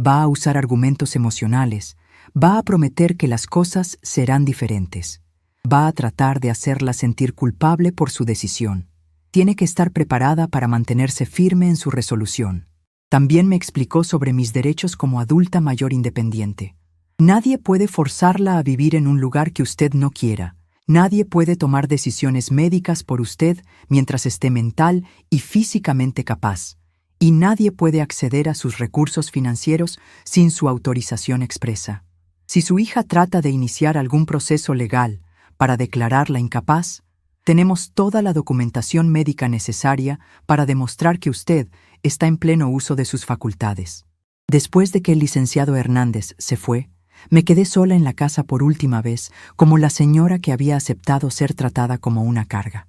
Va a usar argumentos emocionales, va a prometer que las cosas serán diferentes. Va a tratar de hacerla sentir culpable por su decisión. Tiene que estar preparada para mantenerse firme en su resolución. También me explicó sobre mis derechos como adulta mayor independiente. Nadie puede forzarla a vivir en un lugar que usted no quiera. Nadie puede tomar decisiones médicas por usted mientras esté mental y físicamente capaz, y nadie puede acceder a sus recursos financieros sin su autorización expresa. Si su hija trata de iniciar algún proceso legal para declararla incapaz, tenemos toda la documentación médica necesaria para demostrar que usted está en pleno uso de sus facultades. Después de que el licenciado Hernández se fue, me quedé sola en la casa por última vez, como la señora que había aceptado ser tratada como una carga.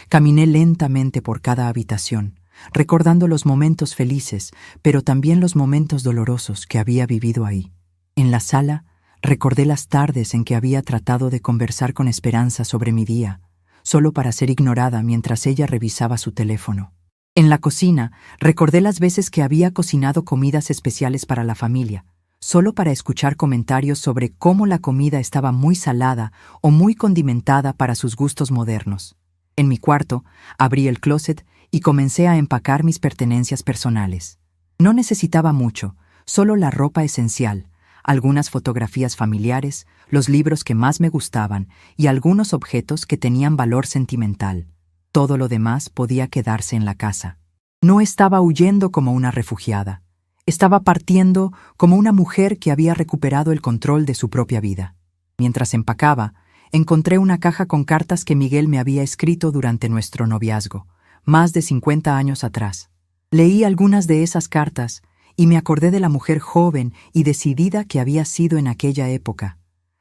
Caminé lentamente por cada habitación, recordando los momentos felices, pero también los momentos dolorosos que había vivido ahí. En la sala, recordé las tardes en que había tratado de conversar con Esperanza sobre mi día, solo para ser ignorada mientras ella revisaba su teléfono. En la cocina, recordé las veces que había cocinado comidas especiales para la familia, solo para escuchar comentarios sobre cómo la comida estaba muy salada o muy condimentada para sus gustos modernos. En mi cuarto, abrí el closet y comencé a empacar mis pertenencias personales. No necesitaba mucho, solo la ropa esencial, algunas fotografías familiares, los libros que más me gustaban y algunos objetos que tenían valor sentimental. Todo lo demás podía quedarse en la casa. No estaba huyendo como una refugiada. Estaba partiendo como una mujer que había recuperado el control de su propia vida. Mientras empacaba, encontré una caja con cartas que Miguel me había escrito durante nuestro noviazgo, más de 50 años atrás. Leí algunas de esas cartas y me acordé de la mujer joven y decidida que había sido en aquella época.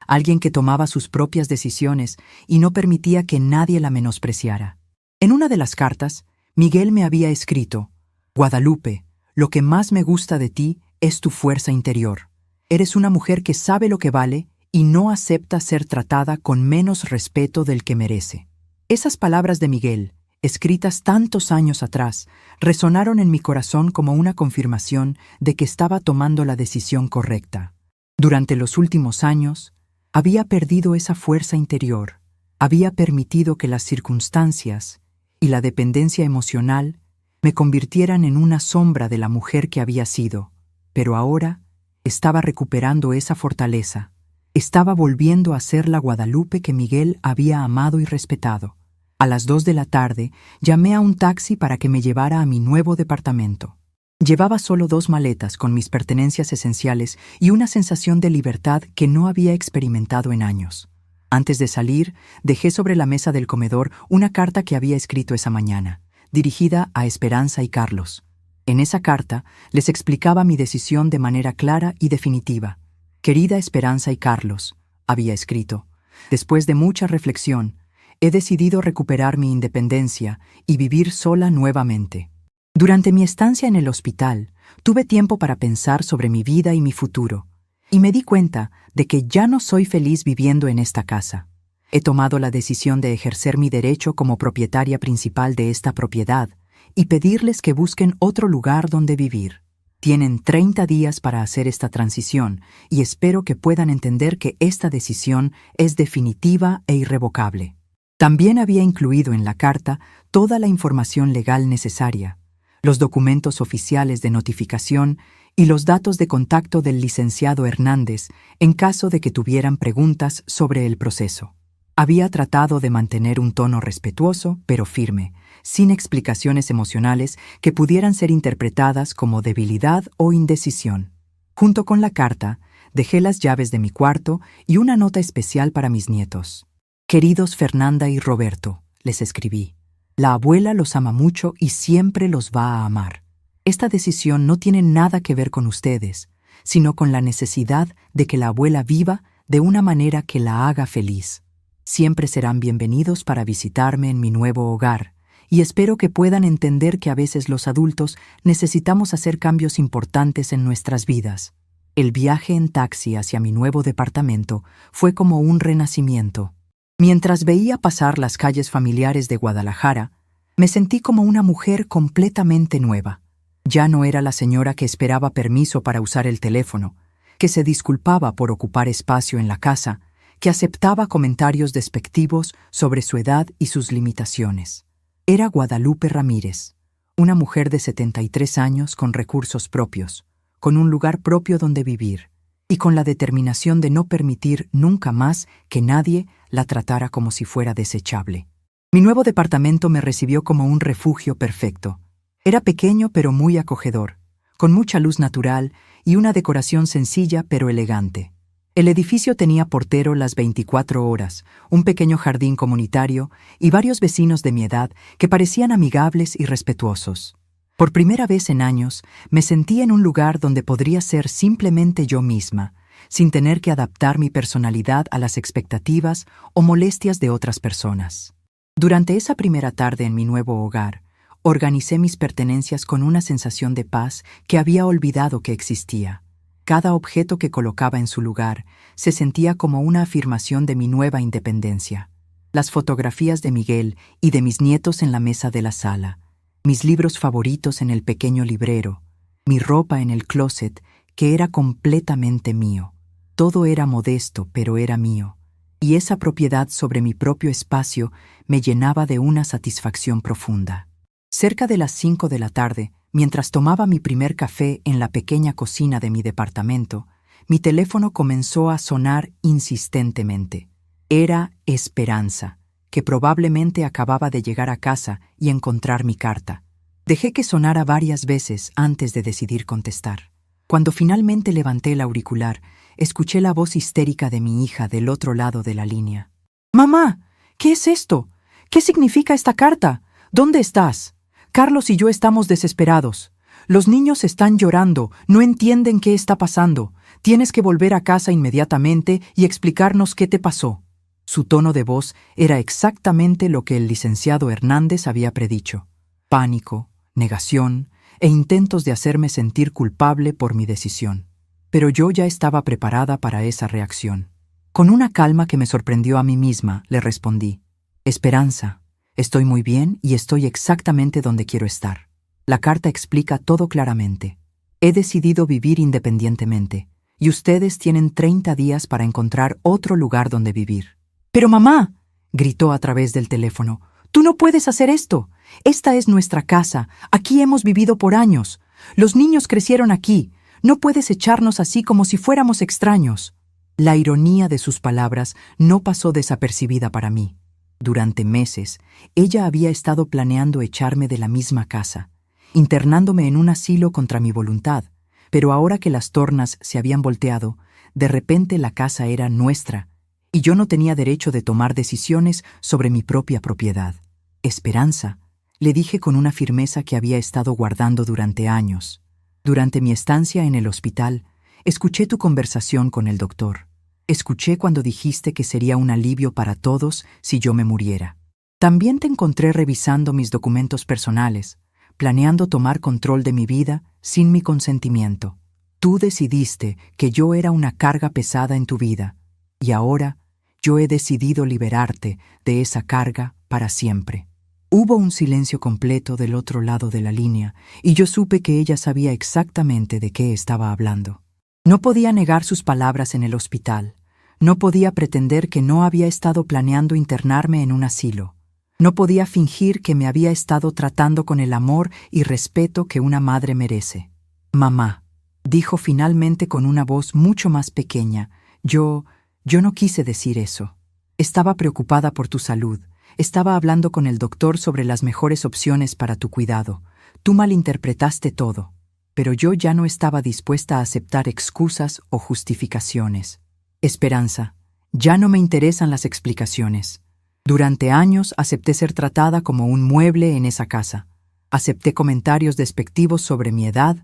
Alguien que tomaba sus propias decisiones y no permitía que nadie la menospreciara. En una de las cartas, Miguel me había escrito: Guadalupe, lo que más me gusta de ti es tu fuerza interior. Eres una mujer que sabe lo que vale y no acepta ser tratada con menos respeto del que merece. Esas palabras de Miguel, escritas tantos años atrás, resonaron en mi corazón como una confirmación de que estaba tomando la decisión correcta. Durante los últimos años, había perdido esa fuerza interior, había permitido que las circunstancias y la dependencia emocional me convirtieran en una sombra de la mujer que había sido, pero ahora estaba recuperando esa fortaleza, estaba volviendo a ser la Guadalupe que Miguel había amado y respetado. A las 2 de la tarde llamé a un taxi para que me llevara a mi nuevo departamento. Llevaba solo 2 maletas con mis pertenencias esenciales y una sensación de libertad que no había experimentado en años. Antes de salir, dejé sobre la mesa del comedor una carta que había escrito esa mañana, dirigida a Esperanza y Carlos. En esa carta les explicaba mi decisión de manera clara y definitiva. Querida Esperanza y Carlos, había escrito, después de mucha reflexión, he decidido recuperar mi independencia y vivir sola nuevamente. Durante mi estancia en el hospital, tuve tiempo para pensar sobre mi vida y mi futuro, y me di cuenta de que ya no soy feliz viviendo en esta casa. He tomado la decisión de ejercer mi derecho como propietaria principal de esta propiedad y pedirles que busquen otro lugar donde vivir. Tienen 30 días para hacer esta transición y espero que puedan entender que esta decisión es definitiva e irrevocable. También había incluido en la carta toda la información legal necesaria, los documentos oficiales de notificación y los datos de contacto del licenciado Hernández en caso de que tuvieran preguntas sobre el proceso. Había tratado de mantener un tono respetuoso, pero firme, sin explicaciones emocionales que pudieran ser interpretadas como debilidad o indecisión. Junto con la carta, dejé las llaves de mi cuarto y una nota especial para mis nietos. Queridos Fernanda y Roberto, les escribí. La abuela los ama mucho y siempre los va a amar. Esta decisión no tiene nada que ver con ustedes, sino con la necesidad de que la abuela viva de una manera que la haga feliz. Siempre serán bienvenidos para visitarme en mi nuevo hogar, y espero que puedan entender que a veces los adultos necesitamos hacer cambios importantes en nuestras vidas. El viaje en taxi hacia mi nuevo departamento fue como un renacimiento. Mientras veía pasar las calles familiares de Guadalajara, me sentí como una mujer completamente nueva. Ya no era la señora que esperaba permiso para usar el teléfono, que se disculpaba por ocupar espacio en la casa, que aceptaba comentarios despectivos sobre su edad y sus limitaciones. Era Guadalupe Ramírez, una mujer de 73 años con recursos propios, con un lugar propio donde vivir, y con la determinación de no permitir nunca más que nadie la tratara como si fuera desechable. Mi nuevo departamento me recibió como un refugio perfecto. Era pequeño pero muy acogedor, con mucha luz natural y una decoración sencilla pero elegante. El edificio tenía portero las 24 horas, un pequeño jardín comunitario y varios vecinos de mi edad que parecían amigables y respetuosos. Por primera vez en años, me sentí en un lugar donde podría ser simplemente yo misma, sin tener que adaptar mi personalidad a las expectativas o molestias de otras personas. Durante esa primera tarde en mi nuevo hogar, organicé mis pertenencias con una sensación de paz que había olvidado que existía. Cada objeto que colocaba en su lugar se sentía como una afirmación de mi nueva independencia. Las fotografías de Miguel y de mis nietos en la mesa de la sala, mis libros favoritos en el pequeño librero, mi ropa en el closet, que era completamente mío. Todo era modesto, pero era mío, y esa propiedad sobre mi propio espacio me llenaba de una satisfacción profunda. Cerca de las 5 de la tarde, mientras tomaba mi primer café en la pequeña cocina de mi departamento, mi teléfono comenzó a sonar insistentemente. Era Esperanza, que probablemente acababa de llegar a casa y encontrar mi carta. Dejé que sonara varias veces antes de decidir contestar. Cuando finalmente levanté el auricular, escuché la voz histérica de mi hija del otro lado de la línea. «Mamá, ¿qué es esto? ¿Qué significa esta carta? ¿Dónde estás? Carlos y yo estamos desesperados. Los niños están llorando, no entienden qué está pasando. Tienes que volver a casa inmediatamente y explicarnos qué te pasó». Su tono de voz era exactamente lo que el licenciado Hernández había predicho. Pánico, negación e intentos de hacerme sentir culpable por mi decisión. Pero yo ya estaba preparada para esa reacción. Con una calma que me sorprendió a mí misma, le respondí: «Esperanza, estoy muy bien y estoy exactamente donde quiero estar. La carta explica todo claramente. He decidido vivir independientemente, y ustedes tienen 30 días para encontrar otro lugar donde vivir». «Pero mamá», gritó a través del teléfono, «tú no puedes hacer esto. Esta es nuestra casa, aquí hemos vivido por años. Los niños crecieron aquí. No puedes echarnos así como si fuéramos extraños». La ironía de sus palabras no pasó desapercibida para mí. Durante meses, ella había estado planeando echarme de la misma casa, internándome en un asilo contra mi voluntad, pero ahora que las tornas se habían volteado, de repente la casa era nuestra, y yo no tenía derecho de tomar decisiones sobre mi propia propiedad. «Esperanza», le dije con una firmeza que había estado guardando durante años. «Durante mi estancia en el hospital, escuché tu conversación con el doctor. Escuché cuando dijiste que sería un alivio para todos si yo me muriera. También te encontré revisando mis documentos personales, planeando tomar control de mi vida sin mi consentimiento. Tú decidiste que yo era una carga pesada en tu vida, y ahora yo he decidido liberarte de esa carga para siempre». Hubo un silencio completo del otro lado de la línea, y yo supe que ella sabía exactamente de qué estaba hablando. No podía negar sus palabras en el hospital. No podía pretender que no había estado planeando internarme en un asilo. No podía fingir que me había estado tratando con el amor y respeto que una madre merece. «Mamá», dijo finalmente con una voz mucho más pequeña, yo no quise decir eso. Estaba preocupada por tu salud. Estaba hablando con el doctor sobre las mejores opciones para tu cuidado. Tú malinterpretaste todo. Pero yo ya no estaba dispuesta a aceptar excusas o justificaciones. «Esperanza, ya no me interesan las explicaciones. Durante años acepté ser tratada como un mueble en esa casa. Acepté comentarios despectivos sobre mi edad.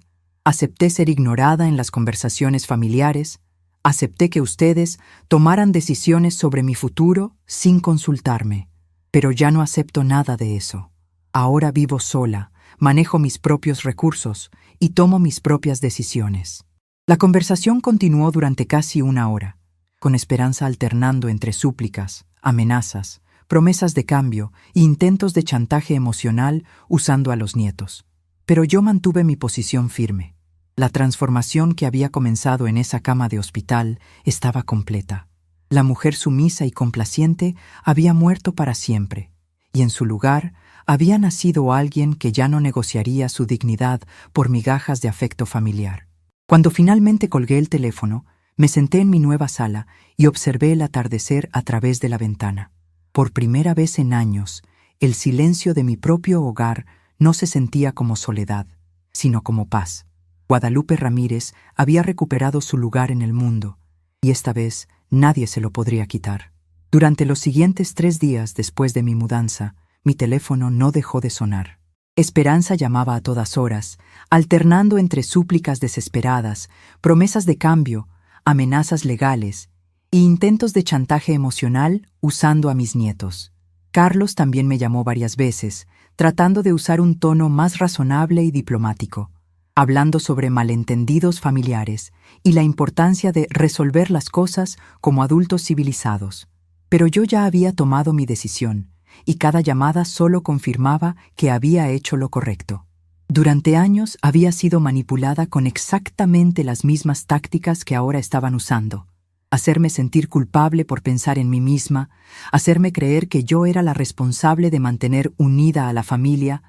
Acepté ser ignorada en las conversaciones familiares. Acepté que ustedes tomaran decisiones sobre mi futuro sin consultarme. Pero ya no acepto nada de eso. Ahora vivo sola, manejo mis propios recursos y tomo mis propias decisiones». La conversación continuó durante casi una hora, con Esperanza alternando entre súplicas, amenazas, promesas de cambio e intentos de chantaje emocional usando a los nietos. Pero yo mantuve mi posición firme. La transformación que había comenzado en esa cama de hospital estaba completa. La mujer sumisa y complaciente había muerto para siempre, y en su lugar había nacido alguien que ya no negociaría su dignidad por migajas de afecto familiar. Cuando finalmente colgué el teléfono, me senté en mi nueva sala y observé el atardecer a través de la ventana. Por primera vez en años, el silencio de mi propio hogar no se sentía como soledad, sino como paz. Guadalupe Ramírez había recuperado su lugar en el mundo, y esta vez nadie se lo podría quitar. Durante los siguientes 3 días después de mi mudanza, mi teléfono no dejó de sonar. Esperanza llamaba a todas horas, alternando entre súplicas desesperadas, promesas de cambio, amenazas legales e intentos de chantaje emocional usando a mis nietos. Carlos también me llamó varias veces, tratando de usar un tono más razonable y diplomático, hablando sobre malentendidos familiares y la importancia de resolver las cosas como adultos civilizados. Pero yo ya había tomado mi decisión, y cada llamada solo confirmaba que había hecho lo correcto. Durante años había sido manipulada con exactamente las mismas tácticas que ahora estaban usando. Hacerme sentir culpable por pensar en mí misma, hacerme creer que yo era la responsable de mantener unida a la familia,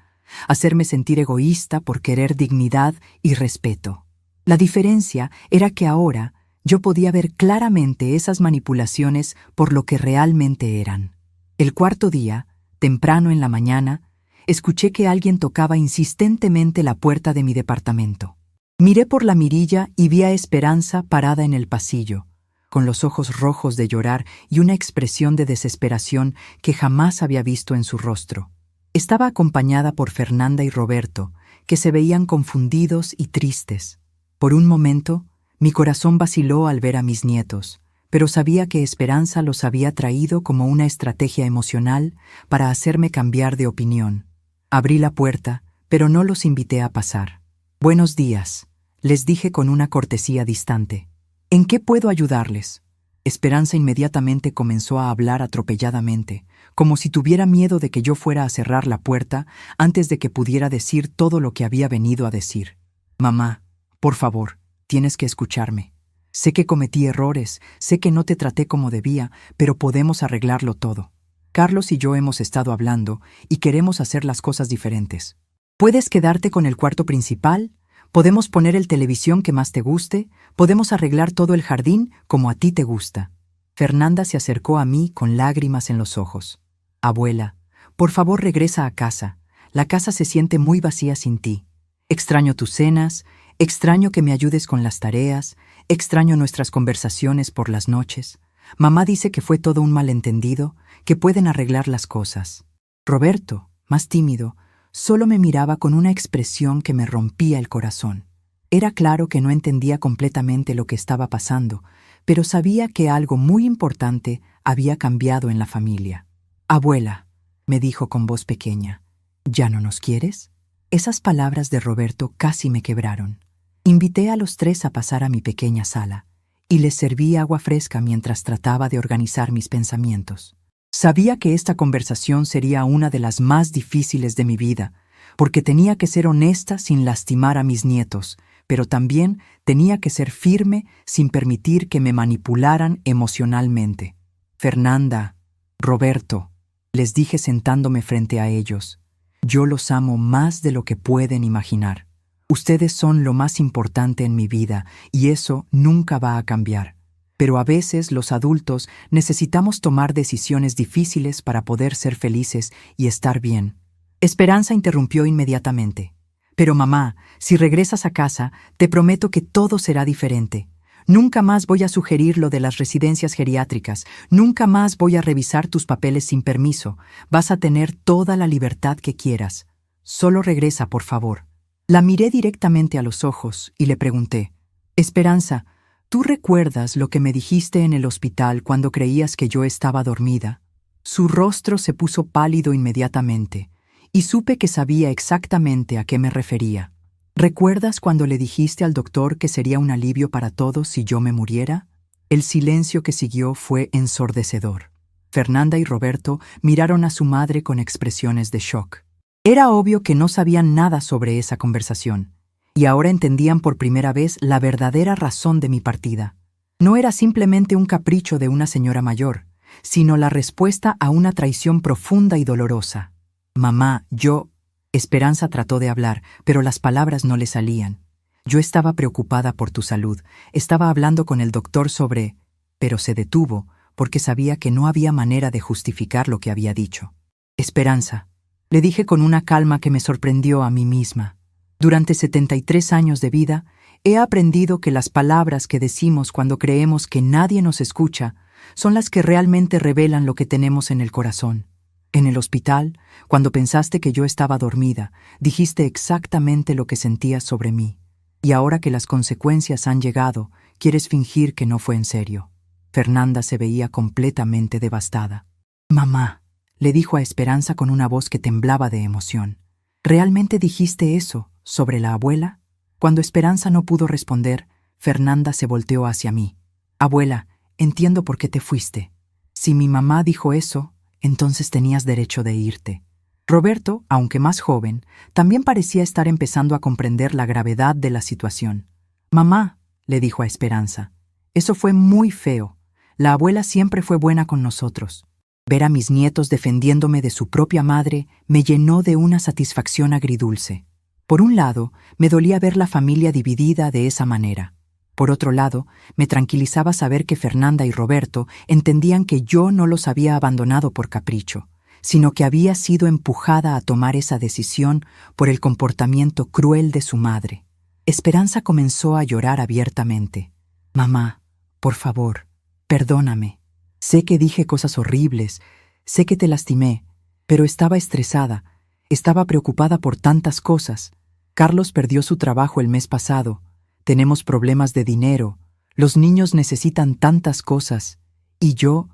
hacerme sentir egoísta por querer dignidad y respeto. La diferencia era que ahora yo podía ver claramente esas manipulaciones por lo que realmente eran. El cuarto día, temprano en la mañana, escuché que alguien tocaba insistentemente la puerta de mi departamento. Miré por la mirilla y vi a Esperanza parada en el pasillo, con los ojos rojos de llorar y una expresión de desesperación que jamás había visto en su rostro. Estaba acompañada por Fernanda y Roberto, que se veían confundidos y tristes. Por un momento, mi corazón vaciló al ver a mis nietos, pero sabía que Esperanza los había traído como una estrategia emocional para hacerme cambiar de opinión. Abrí la puerta, pero no los invité a pasar. «Buenos días», les dije con una cortesía distante. «¿En qué puedo ayudarles?» Esperanza inmediatamente comenzó a hablar atropelladamente, como si tuviera miedo de que yo fuera a cerrar la puerta antes de que pudiera decir todo lo que había venido a decir. «Mamá, por favor, tienes que escucharme. Sé que cometí errores, sé que no te traté como debía, pero podemos arreglarlo todo. Carlos y yo hemos estado hablando y queremos hacer las cosas diferentes. Puedes quedarte con el cuarto principal, podemos poner el televisión que más te guste, podemos arreglar todo el jardín como a ti te gusta». Fernanda se acercó a mí con lágrimas en los ojos. «Abuela, por favor regresa a casa. La casa se siente muy vacía sin ti. Extraño tus cenas, extraño que me ayudes con las tareas, extraño nuestras conversaciones por las noches. Mamá dice que fue todo un malentendido, que pueden arreglar las cosas». Roberto, más tímido, solo me miraba con una expresión que me rompía el corazón. Era claro que no entendía completamente lo que estaba pasando, pero sabía que algo muy importante había cambiado en la familia. «Abuela», me dijo con voz pequeña, «¿ya no nos quieres?». Esas palabras de Roberto casi me quebraron. Invité a los tres a pasar a mi pequeña sala y les serví agua fresca mientras trataba de organizar mis pensamientos. Sabía que esta conversación sería una de las más difíciles de mi vida, porque tenía que ser honesta sin lastimar a mis nietos, pero también tenía que ser firme sin permitir que me manipularan emocionalmente. «Fernanda, Roberto», les dije sentándome frente a ellos, «yo los amo más de lo que pueden imaginar. Ustedes son lo más importante en mi vida y eso nunca va a cambiar. Pero a veces los adultos necesitamos tomar decisiones difíciles para poder ser felices y estar bien». Esperanza interrumpió inmediatamente. «Pero mamá, si regresas a casa, te prometo que todo será diferente. Nunca más voy a sugerir lo de las residencias geriátricas, nunca más voy a revisar tus papeles sin permiso. Vas a tener toda la libertad que quieras. Solo regresa, por favor». La miré directamente a los ojos y le pregunté, «Esperanza, ¿tú recuerdas lo que me dijiste en el hospital cuando creías que yo estaba dormida?». Su rostro se puso pálido inmediatamente, y supe que sabía exactamente a qué me refería. «¿Recuerdas cuando le dijiste al doctor que sería un alivio para todos si yo me muriera?». El silencio que siguió fue ensordecedor. Fernanda y Roberto miraron a su madre con expresiones de shock. Era obvio que no sabían nada sobre esa conversación, y ahora entendían por primera vez la verdadera razón de mi partida. No era simplemente un capricho de una señora mayor, sino la respuesta a una traición profunda y dolorosa. «Mamá, yo…». Esperanza trató de hablar, pero las palabras no le salían. «Yo estaba preocupada por tu salud, estaba hablando con el doctor sobre…». Pero se detuvo, porque sabía que no había manera de justificar lo que había dicho. «Esperanza», le dije con una calma que me sorprendió a mí misma. «Durante 73 años de vida, he aprendido que las palabras que decimos cuando creemos que nadie nos escucha son las que realmente revelan lo que tenemos en el corazón. En el hospital, cuando pensaste que yo estaba dormida, dijiste exactamente lo que sentías sobre mí. Y ahora que las consecuencias han llegado, quieres fingir que no fue en serio». Fernanda se veía completamente devastada. «Mamá», le dijo a Esperanza con una voz que temblaba de emoción, «¿realmente dijiste eso sobre la abuela?». Cuando Esperanza no pudo responder, Fernanda se volteó hacia mí. «Abuela, entiendo por qué te fuiste. Si mi mamá dijo eso, entonces tenías derecho de irte». Roberto, aunque más joven, también parecía estar empezando a comprender la gravedad de la situación. «Mamá», le dijo a Esperanza, «eso fue muy feo. La abuela siempre fue buena con nosotros». Ver a mis nietos defendiéndome de su propia madre me llenó de una satisfacción agridulce. Por un lado, me dolía ver la familia dividida de esa manera. Por otro lado, me tranquilizaba saber que Fernanda y Roberto entendían que yo no los había abandonado por capricho, sino que había sido empujada a tomar esa decisión por el comportamiento cruel de su madre. Esperanza comenzó a llorar abiertamente. «Mamá, por favor, perdóname. Sé que dije cosas horribles, sé que te lastimé, pero estaba estresada, estaba preocupada por tantas cosas. Carlos perdió su trabajo el mes pasado, tenemos problemas de dinero, los niños necesitan tantas cosas, y yo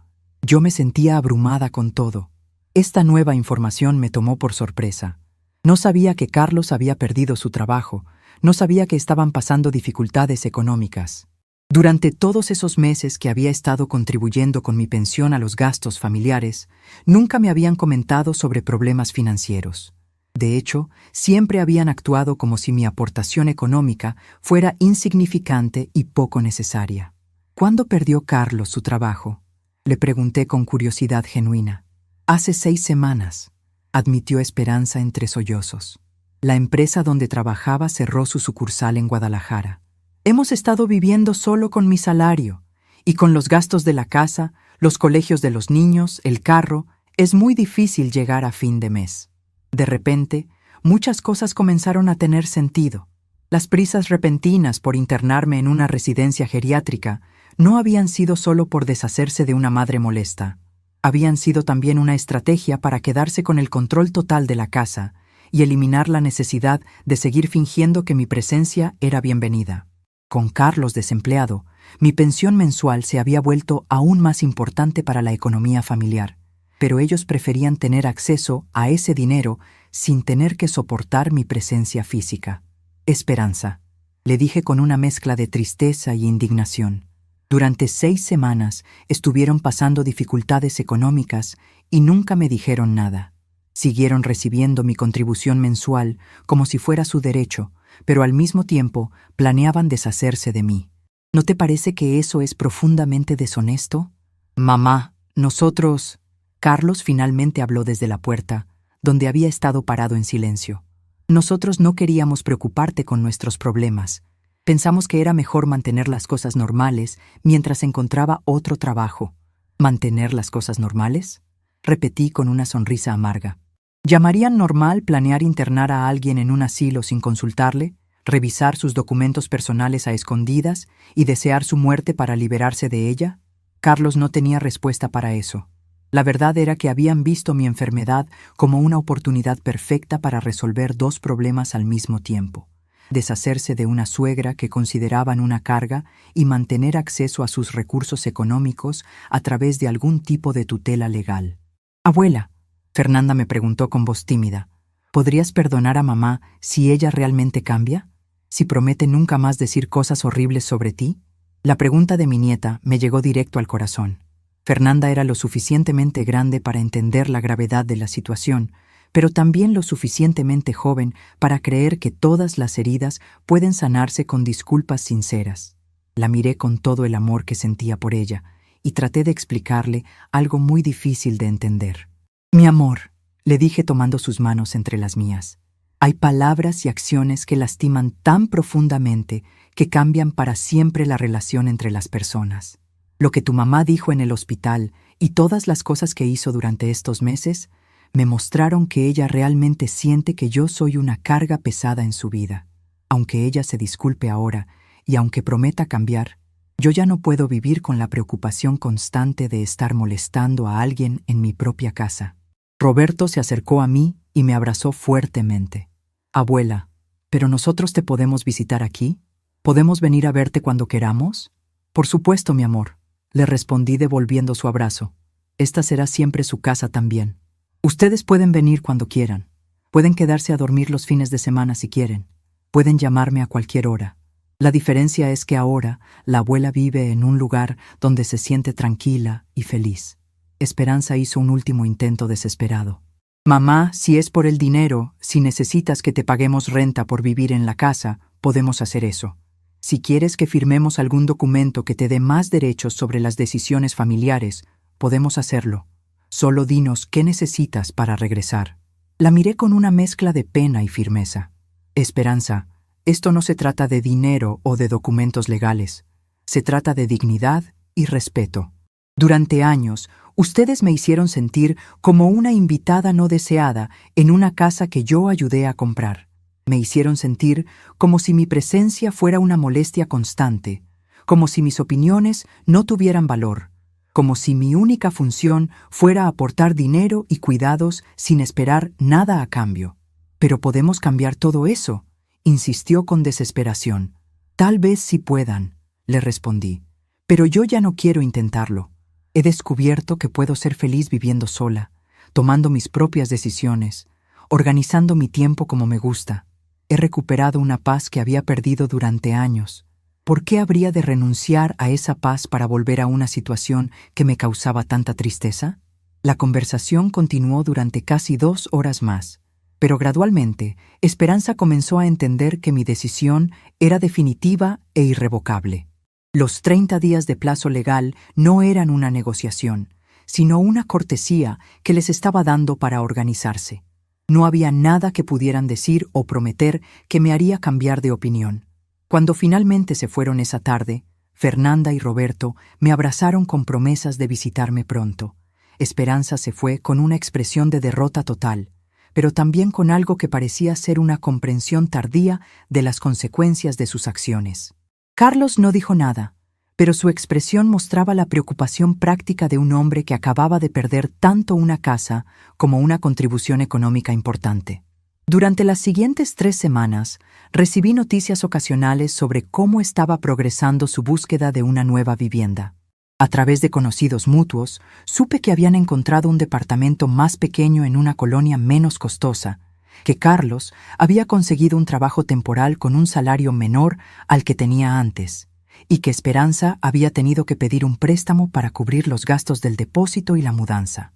me sentía abrumada con todo. Esta nueva información me tomó por sorpresa. No sabía que Carlos había perdido su trabajo, no sabía que estaban pasando dificultades económicas. Durante todos esos meses que había estado contribuyendo con mi pensión a los gastos familiares, nunca me habían comentado sobre problemas financieros. De hecho, siempre habían actuado como si mi aportación económica fuera insignificante y poco necesaria. ¿Cuándo perdió Carlos su trabajo?, le pregunté con curiosidad genuina. «Hace 6 semanas», admitió Esperanza entre sollozos. «La empresa donde trabajaba cerró su sucursal en Guadalajara. Hemos estado viviendo solo con mi salario, y con los gastos de la casa, los colegios de los niños, el carro, es muy difícil llegar a fin de mes». De repente, muchas cosas comenzaron a tener sentido. Las prisas repentinas por internarme en una residencia geriátrica no habían sido solo por deshacerse de una madre molesta. Habían sido también una estrategia para quedarse con el control total de la casa y eliminar la necesidad de seguir fingiendo que mi presencia era bienvenida. Con Carlos desempleado, mi pensión mensual se había vuelto aún más importante para la economía familiar, pero ellos preferían tener acceso a ese dinero sin tener que soportar mi presencia física. «Esperanza», le dije con una mezcla de tristeza y indignación. «Durante 6 semanas estuvieron pasando dificultades económicas y nunca me dijeron nada. Siguieron recibiendo mi contribución mensual como si fuera su derecho, pero al mismo tiempo planeaban deshacerse de mí. ¿No te parece que eso es profundamente deshonesto?» «Mamá, nosotros...» Carlos finalmente habló desde la puerta, donde había estado parado en silencio. «Nosotros no queríamos preocuparte con nuestros problemas. Pensamos que era mejor mantener las cosas normales mientras encontraba otro trabajo». «¿Mantener las cosas normales?», repetí con una sonrisa amarga. ¿Llamarían normal planear internar a alguien en un asilo sin consultarle, revisar sus documentos personales a escondidas y desear su muerte para liberarse de ella? Carlos no tenía respuesta para eso. La verdad era que habían visto mi enfermedad como una oportunidad perfecta para resolver 2 problemas al mismo tiempo: deshacerse de una suegra que consideraban una carga y mantener acceso a sus recursos económicos a través de algún tipo de tutela legal. «Abuela», Fernanda me preguntó con voz tímida, «¿podrías perdonar a mamá si ella realmente cambia? ¿Si promete nunca más decir cosas horribles sobre ti?» La pregunta de mi nieta me llegó directo al corazón. Fernanda era lo suficientemente grande para entender la gravedad de la situación, pero también lo suficientemente joven para creer que todas las heridas pueden sanarse con disculpas sinceras. La miré con todo el amor que sentía por ella y traté de explicarle algo muy difícil de entender. «Mi amor», le dije tomando sus manos entre las mías, «hay palabras y acciones que lastiman tan profundamente que cambian para siempre la relación entre las personas. Lo que tu mamá dijo en el hospital y todas las cosas que hizo durante estos meses me mostraron que ella realmente siente que yo soy una carga pesada en su vida. Aunque ella se disculpe ahora y aunque prometa cambiar, yo ya no puedo vivir con la preocupación constante de estar molestando a alguien en mi propia casa». Roberto se acercó a mí y me abrazó fuertemente. «Abuela, ¿pero nosotros te podemos visitar aquí? ¿Podemos venir a verte cuando queramos?» «Por supuesto, mi amor», le respondí devolviendo su abrazo. «Esta será siempre su casa también. Ustedes pueden venir cuando quieran. Pueden quedarse a dormir los fines de semana si quieren. Pueden llamarme a cualquier hora. La diferencia es que ahora la abuela vive en un lugar donde se siente tranquila y feliz». Esperanza hizo un último intento desesperado. «Mamá, si es por el dinero, si necesitas que te paguemos renta por vivir en la casa, podemos hacer eso. Si quieres que firmemos algún documento que te dé más derechos sobre las decisiones familiares, podemos hacerlo. Solo dinos qué necesitas para regresar». La miré con una mezcla de pena y firmeza. «Esperanza, esto no se trata de dinero o de documentos legales. Se trata de dignidad y respeto. Durante años, Ustedes me hicieron sentir como una invitada no deseada en una casa que yo ayudé a comprar. Me hicieron sentir como si mi presencia fuera una molestia constante, como si mis opiniones no tuvieran valor, como si mi única función fuera aportar dinero y cuidados sin esperar nada a cambio. «Pero podemos cambiar todo eso», insistió con desesperación. «Tal vez sí puedan», le respondí, «pero yo ya no quiero intentarlo. He descubierto que puedo ser feliz viviendo sola, tomando mis propias decisiones, organizando mi tiempo como me gusta. He recuperado una paz que había perdido durante años. ¿Por qué habría de renunciar a esa paz para volver a una situación que me causaba tanta tristeza?» La conversación continuó durante casi 2 horas más, pero gradualmente Esperanza comenzó a entender que mi decisión era definitiva e irrevocable. Los 30 días de plazo legal no eran una negociación, sino una cortesía que les estaba dando para organizarse. No había nada que pudieran decir o prometer que me haría cambiar de opinión. Cuando finalmente se fueron esa tarde, Fernanda y Roberto me abrazaron con promesas de visitarme pronto. Esperanza se fue con una expresión de derrota total, pero también con algo que parecía ser una comprensión tardía de las consecuencias de sus acciones. Carlos no dijo nada, pero su expresión mostraba la preocupación práctica de un hombre que acababa de perder tanto una casa como una contribución económica importante. Durante las siguientes 3 semanas, recibí noticias ocasionales sobre cómo estaba progresando su búsqueda de una nueva vivienda. A través de conocidos mutuos, supe que habían encontrado un departamento más pequeño en una colonia menos costosa, que Carlos había conseguido un trabajo temporal con un salario menor al que tenía antes, y que Esperanza había tenido que pedir un préstamo para cubrir los gastos del depósito y la mudanza.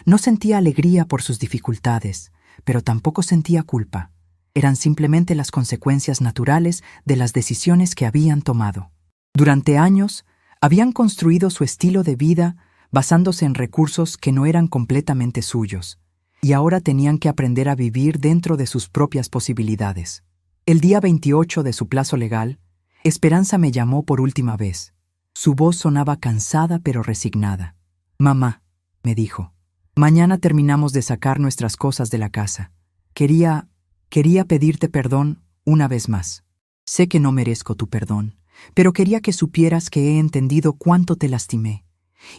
No sentía alegría por sus dificultades, pero tampoco sentía culpa. Eran simplemente las consecuencias naturales de las decisiones que habían tomado. Durante años, habían construido su estilo de vida basándose en recursos que no eran completamente suyos, y ahora tenían que aprender a vivir dentro de sus propias posibilidades. El día 28 de su plazo legal, Esperanza me llamó por última vez. Su voz sonaba cansada pero resignada. «Mamá», me dijo, «mañana terminamos de sacar nuestras cosas de la casa. Quería pedirte perdón una vez más. Sé que no merezco tu perdón, pero quería que supieras que he entendido cuánto te lastimé,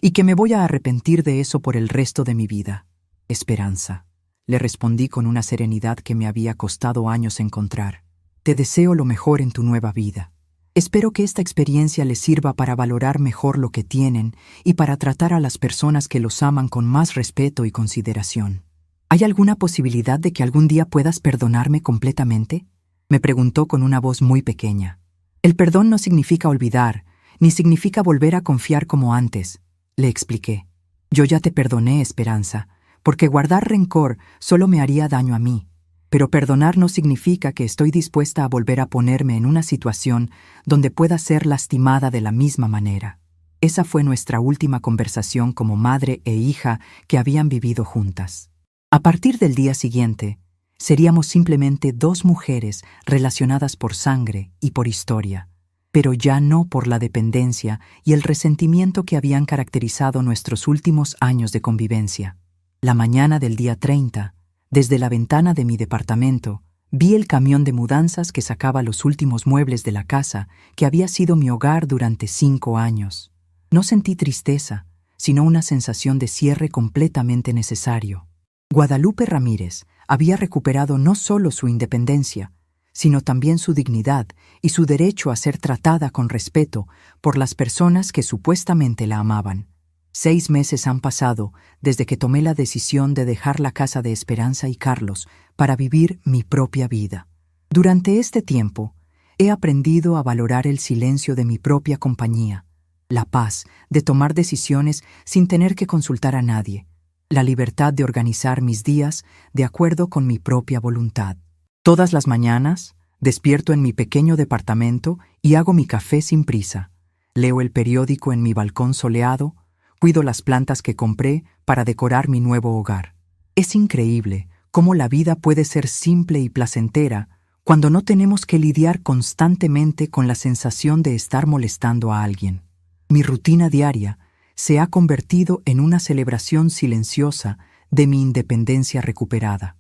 y que me voy a arrepentir de eso por el resto de mi vida». «Esperanza», le respondí con una serenidad que me había costado años encontrar. «Te deseo lo mejor en tu nueva vida. Espero que esta experiencia les sirva para valorar mejor lo que tienen y para tratar a las personas que los aman con más respeto y consideración». «¿Hay alguna posibilidad de que algún día puedas perdonarme completamente?», me preguntó con una voz muy pequeña. «El perdón no significa olvidar, ni significa volver a confiar como antes», le expliqué. «Yo ya te perdoné, Esperanza, porque guardar rencor solo me haría daño a mí. Pero perdonar no significa que estoy dispuesta a volver a ponerme en una situación donde pueda ser lastimada de la misma manera». Esa fue nuestra última conversación como madre e hija que habían vivido juntas. A partir del día siguiente, seríamos simplemente 2 mujeres relacionadas por sangre y por historia, pero ya no por la dependencia y el resentimiento que habían caracterizado nuestros últimos años de convivencia. La mañana del día 30, desde la ventana de mi departamento, vi el camión de mudanzas que sacaba los últimos muebles de la casa que había sido mi hogar durante 5 años. No sentí tristeza, sino una sensación de cierre completamente necesario. Guadalupe Ramírez había recuperado no solo su independencia, sino también su dignidad y su derecho a ser tratada con respeto por las personas que supuestamente la amaban. 6 meses han pasado desde que tomé la decisión de dejar la casa de Esperanza y Carlos para vivir mi propia vida. Durante este tiempo, he aprendido a valorar el silencio de mi propia compañía, la paz de tomar decisiones sin tener que consultar a nadie, la libertad de organizar mis días de acuerdo con mi propia voluntad. Todas las mañanas, despierto en mi pequeño departamento y hago mi café sin prisa. Leo el periódico en mi balcón soleado, cuido las plantas que compré para decorar mi nuevo hogar. Es increíble cómo la vida puede ser simple y placentera cuando no tenemos que lidiar constantemente con la sensación de estar molestando a alguien. Mi rutina diaria se ha convertido en una celebración silenciosa de mi independencia recuperada.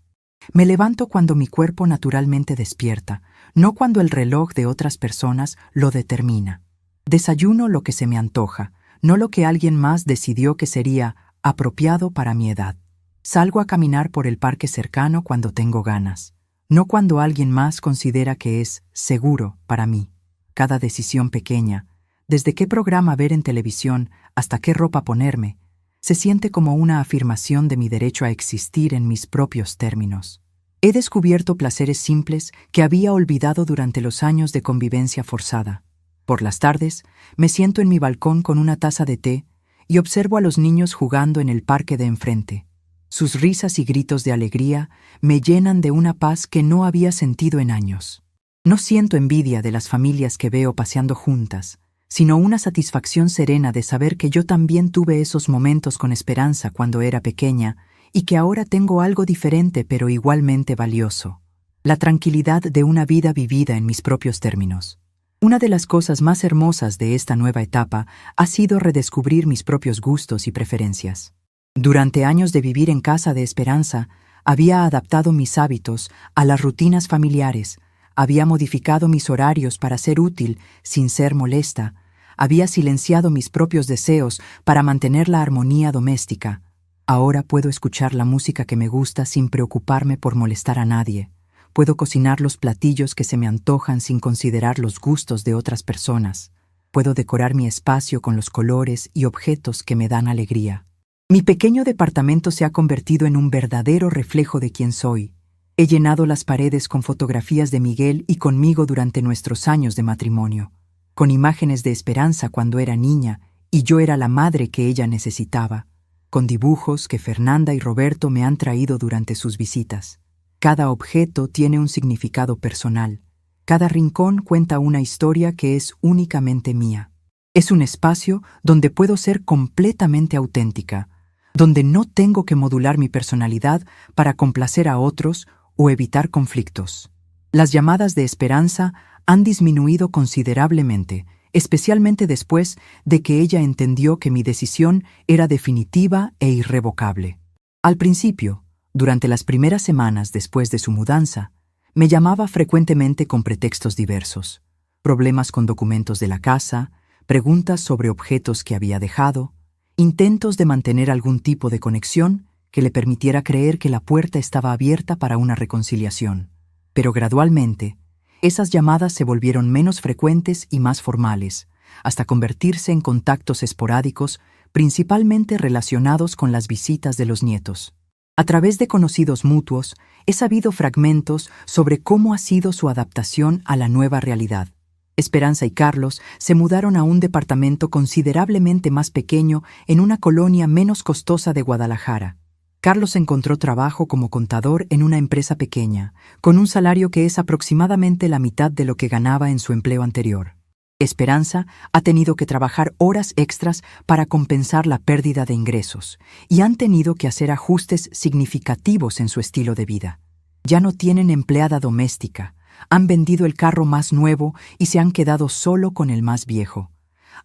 Me levanto cuando mi cuerpo naturalmente despierta, no cuando el reloj de otras personas lo determina. Desayuno lo que se me antoja, no lo que alguien más decidió que sería apropiado para mi edad. Salgo a caminar por el parque cercano cuando tengo ganas, no cuando alguien más considera que es seguro para mí. Cada decisión pequeña, desde qué programa ver en televisión hasta qué ropa ponerme, se siente como una afirmación de mi derecho a existir en mis propios términos. He descubierto placeres simples que había olvidado durante los años de convivencia forzada. Por las tardes, me siento en mi balcón con una taza de té y observo a los niños jugando en el parque de enfrente. Sus risas y gritos de alegría me llenan de una paz que no había sentido en años. No siento envidia de las familias que veo paseando juntas, sino una satisfacción serena de saber que yo también tuve esos momentos con Esperanza cuando era pequeña y que ahora tengo algo diferente pero igualmente valioso: la tranquilidad de una vida vivida en mis propios términos. Una de las cosas más hermosas de esta nueva etapa ha sido redescubrir mis propios gustos y preferencias. Durante años de vivir en casa de Esperanza, había adaptado mis hábitos a las rutinas familiares, había modificado mis horarios para ser útil sin ser molesta, había silenciado mis propios deseos para mantener la armonía doméstica. Ahora puedo escuchar la música que me gusta sin preocuparme por molestar a nadie. Puedo cocinar los platillos que se me antojan sin considerar los gustos de otras personas. Puedo decorar mi espacio con los colores y objetos que me dan alegría. Mi pequeño departamento se ha convertido en un verdadero reflejo de quién soy. He llenado las paredes con fotografías de Miguel y conmigo durante nuestros años de matrimonio, con imágenes de Esperanza cuando era niña y yo era la madre que ella necesitaba, con dibujos que Fernanda y Roberto me han traído durante sus visitas. Cada objeto tiene un significado personal. Cada rincón cuenta una historia que es únicamente mía. Es un espacio donde puedo ser completamente auténtica, donde no tengo que modular mi personalidad para complacer a otros o evitar conflictos. Las llamadas de Esperanza han disminuido considerablemente, especialmente después de que ella entendió que mi decisión era definitiva e irrevocable. Al principio, durante las primeras semanas después de su mudanza, me llamaba frecuentemente con pretextos diversos: problemas con documentos de la casa, preguntas sobre objetos que había dejado, intentos de mantener algún tipo de conexión que le permitiera creer que la puerta estaba abierta para una reconciliación. Pero gradualmente, esas llamadas se volvieron menos frecuentes y más formales, hasta convertirse en contactos esporádicos, principalmente relacionados con las visitas de los nietos. A través de conocidos mutuos, he sabido fragmentos sobre cómo ha sido su adaptación a la nueva realidad. Esperanza y Carlos se mudaron a un departamento considerablemente más pequeño en una colonia menos costosa de Guadalajara. Carlos encontró trabajo como contador en una empresa pequeña, con un salario que es aproximadamente la mitad de lo que ganaba en su empleo anterior. Esperanza ha tenido que trabajar horas extras para compensar la pérdida de ingresos, y han tenido que hacer ajustes significativos en su estilo de vida. Ya no tienen empleada doméstica, han vendido el carro más nuevo y se han quedado solo con el más viejo.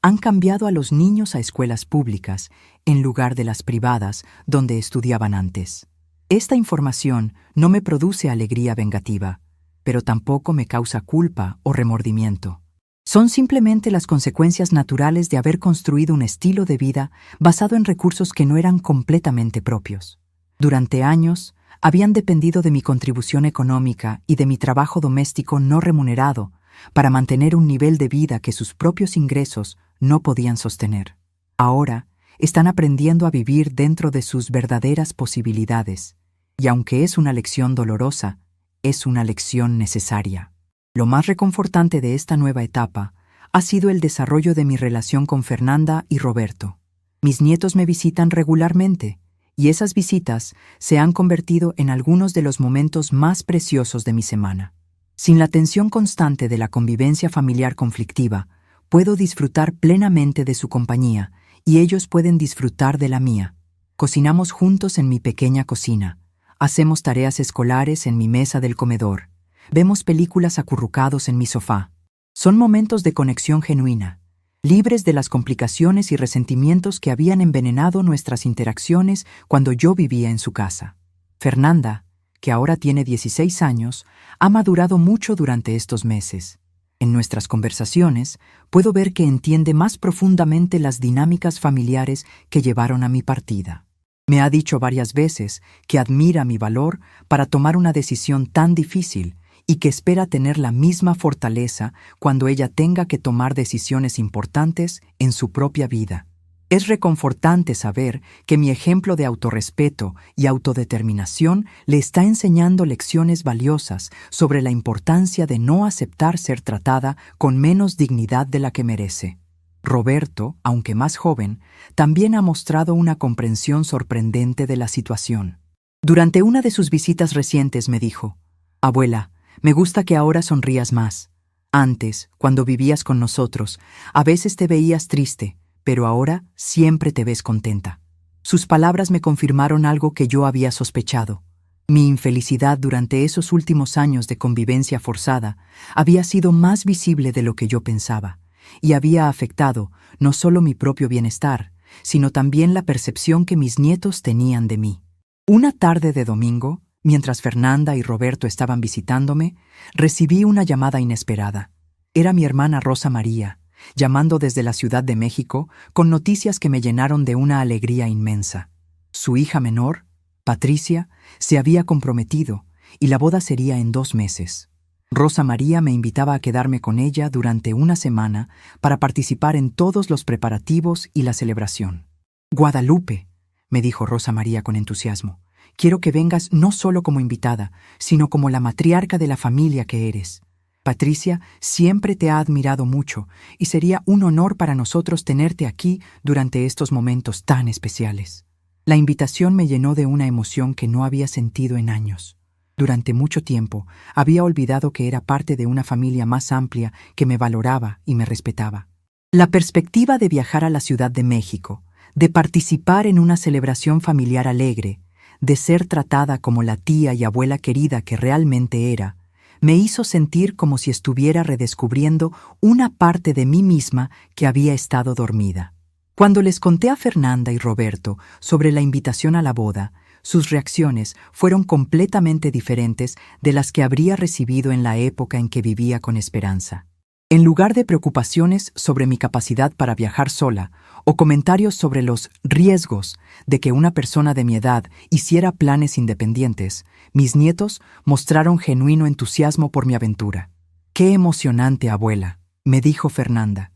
Han cambiado a los niños a escuelas públicas, en lugar de las privadas donde estudiaban antes. Esta información no me produce alegría vengativa, pero tampoco me causa culpa o remordimiento. Son simplemente las consecuencias naturales de haber construido un estilo de vida basado en recursos que no eran completamente propios. Durante años, habían dependido de mi contribución económica y de mi trabajo doméstico no remunerado para mantener un nivel de vida que sus propios ingresos no podían sostener. Ahora, están aprendiendo a vivir dentro de sus verdaderas posibilidades, y aunque es una lección dolorosa, es una lección necesaria. Lo más reconfortante de esta nueva etapa ha sido el desarrollo de mi relación con Fernanda y Roberto. Mis nietos me visitan regularmente, y esas visitas se han convertido en algunos de los momentos más preciosos de mi semana. Sin la tensión constante de la convivencia familiar conflictiva, puedo disfrutar plenamente de su compañía y ellos pueden disfrutar de la mía. Cocinamos juntos en mi pequeña cocina, hacemos tareas escolares en mi mesa del comedor, vemos películas acurrucados en mi sofá. Son momentos de conexión genuina, libres de las complicaciones y resentimientos que habían envenenado nuestras interacciones cuando yo vivía en su casa. Fernanda, que ahora tiene 16 años, ha madurado mucho durante estos meses. En nuestras conversaciones, puedo ver que entiende más profundamente las dinámicas familiares que llevaron a mi partida. Me ha dicho varias veces que admira mi valor para tomar una decisión tan difícil y que espera tener la misma fortaleza cuando ella tenga que tomar decisiones importantes en su propia vida. Es reconfortante saber que mi ejemplo de autorrespeto y autodeterminación le está enseñando lecciones valiosas sobre la importancia de no aceptar ser tratada con menos dignidad de la que merece. Roberto, aunque más joven, también ha mostrado una comprensión sorprendente de la situación. Durante una de sus visitas recientes me dijo: «Abuela, me gusta que ahora sonrías más. Antes, cuando vivías con nosotros, a veces te veías triste, pero ahora siempre te ves contenta». Sus palabras me confirmaron algo que yo había sospechado. Mi infelicidad durante esos últimos años de convivencia forzada había sido más visible de lo que yo pensaba, y había afectado no solo mi propio bienestar, sino también la percepción que mis nietos tenían de mí. Una tarde de domingo, mientras Fernanda y Roberto estaban visitándome, recibí una llamada inesperada. Era mi hermana Rosa María, llamando desde la Ciudad de México con noticias que me llenaron de una alegría inmensa. Su hija menor, Patricia, se había comprometido y la boda sería en 2 meses. Rosa María me invitaba a quedarme con ella durante una semana para participar en todos los preparativos y la celebración. «Guadalupe», me dijo Rosa María con entusiasmo, «quiero que vengas no solo como invitada, sino como la matriarca de la familia que eres. Patricia siempre te ha admirado mucho y sería un honor para nosotros tenerte aquí durante estos momentos tan especiales». La invitación me llenó de una emoción que no había sentido en años. Durante mucho tiempo había olvidado que era parte de una familia más amplia que me valoraba y me respetaba. La perspectiva de viajar a la Ciudad de México, de participar en una celebración familiar alegre, de ser tratada como la tía y abuela querida que realmente era, me hizo sentir como si estuviera redescubriendo una parte de mí misma que había estado dormida. Cuando les conté a Fernanda y Roberto sobre la invitación a la boda, sus reacciones fueron completamente diferentes de las que habría recibido en la época en que vivía con Esperanza. En lugar de preocupaciones sobre mi capacidad para viajar sola o comentarios sobre los riesgos de que una persona de mi edad hiciera planes independientes, mis nietos mostraron genuino entusiasmo por mi aventura. «Qué emocionante, abuela», me dijo Fernanda.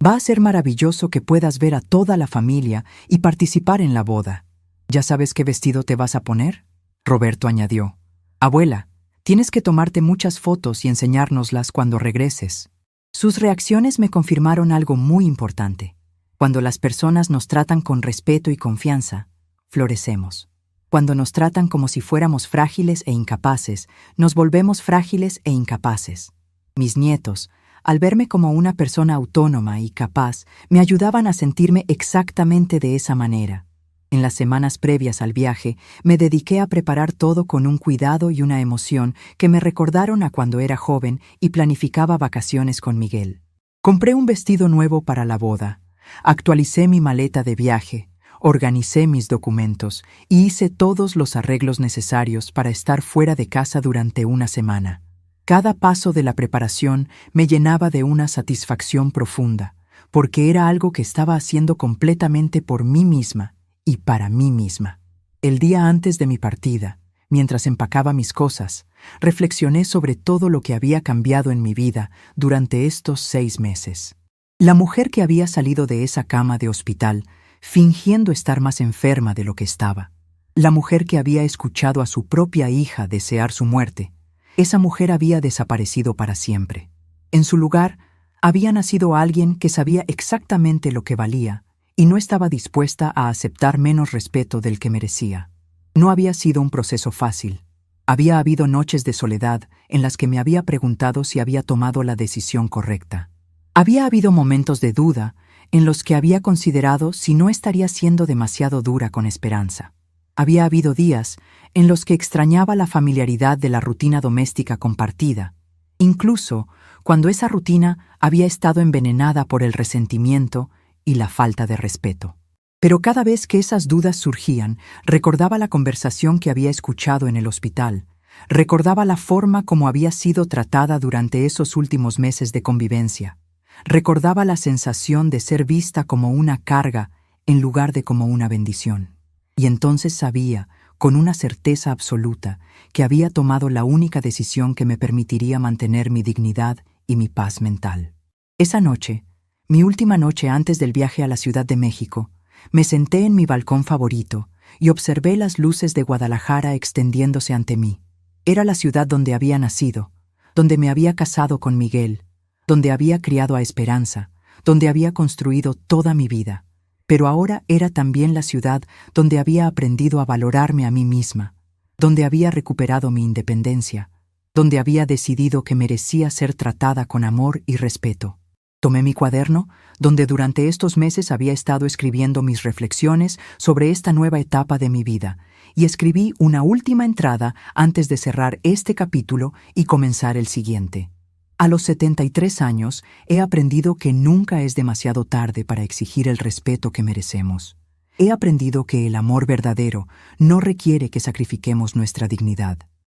«Va a ser maravilloso que puedas ver a toda la familia y participar en la boda». «¿Ya sabes qué vestido te vas a poner?», Roberto añadió. «Abuela, tienes que tomarte muchas fotos y enseñárnoslas cuando regreses». Sus reacciones me confirmaron algo muy importante. Cuando las personas nos tratan con respeto y confianza, florecemos. Cuando nos tratan como si fuéramos frágiles e incapaces, nos volvemos frágiles e incapaces. Mis nietos, al verme como una persona autónoma y capaz, me ayudaban a sentirme exactamente de esa manera. En las semanas previas al viaje, me dediqué a preparar todo con un cuidado y una emoción que me recordaron a cuando era joven y planificaba vacaciones con Miguel. Compré un vestido nuevo para la boda, actualicé mi maleta de viaje, organicé mis documentos y hice todos los arreglos necesarios para estar fuera de casa durante una semana. Cada paso de la preparación me llenaba de una satisfacción profunda, porque era algo que estaba haciendo completamente por mí misma y para mí misma. El día antes de mi partida, mientras empacaba mis cosas, reflexioné sobre todo lo que había cambiado en mi vida durante estos 6 meses. La mujer que había salido de esa cama de hospital, fingiendo estar más enferma de lo que estaba. La mujer que había escuchado a su propia hija desear su muerte. Esa mujer había desaparecido para siempre. En su lugar, había nacido alguien que sabía exactamente lo que valía y no estaba dispuesta a aceptar menos respeto del que merecía. No había sido un proceso fácil. Había habido noches de soledad en las que me había preguntado si había tomado la decisión correcta. Había habido momentos de duda en los que había considerado si no estaría siendo demasiado dura con Esperanza. Había habido días en los que extrañaba la familiaridad de la rutina doméstica compartida, incluso cuando esa rutina había estado envenenada por el resentimiento y la falta de respeto. Pero cada vez que esas dudas surgían, recordaba la conversación que había escuchado en el hospital, recordaba la forma como había sido tratada durante esos últimos meses de convivencia, recordaba la sensación de ser vista como una carga en lugar de como una bendición. Y entonces sabía, con una certeza absoluta, que había tomado la única decisión que me permitiría mantener mi dignidad y mi paz mental. Esa noche, mi última noche antes del viaje a la Ciudad de México, me senté en mi balcón favorito y observé las luces de Guadalajara extendiéndose ante mí. Era la ciudad donde había nacido, donde me había casado con Miguel, donde había criado a Esperanza, donde había construido toda mi vida. Pero ahora era también la ciudad donde había aprendido a valorarme a mí misma, donde había recuperado mi independencia, donde había decidido que merecía ser tratada con amor y respeto. Tomé mi cuaderno, donde durante estos meses había estado escribiendo mis reflexiones sobre esta nueva etapa de mi vida, y escribí una última entrada antes de cerrar este capítulo y comenzar el siguiente. A los 73 años he aprendido que nunca es demasiado tarde para exigir el respeto que merecemos. He aprendido que el amor verdadero no requiere que sacrifiquemos nuestra dignidad.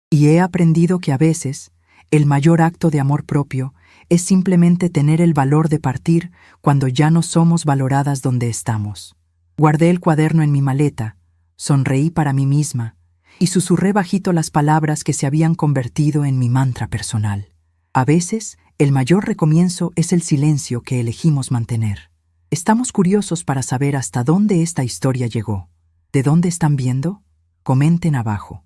Y he aprendido que a veces el mayor acto de amor propio es simplemente tener el valor de partir cuando ya no somos valoradas donde estamos. Guardé el cuaderno en mi maleta, sonreí para mí misma y susurré bajito las palabras que se habían convertido en mi mantra personal. A veces, el mayor recomienzo es el silencio que elegimos mantener. Estamos curiosos para saber hasta dónde esta historia llegó. ¿De dónde están viendo? Comenten abajo.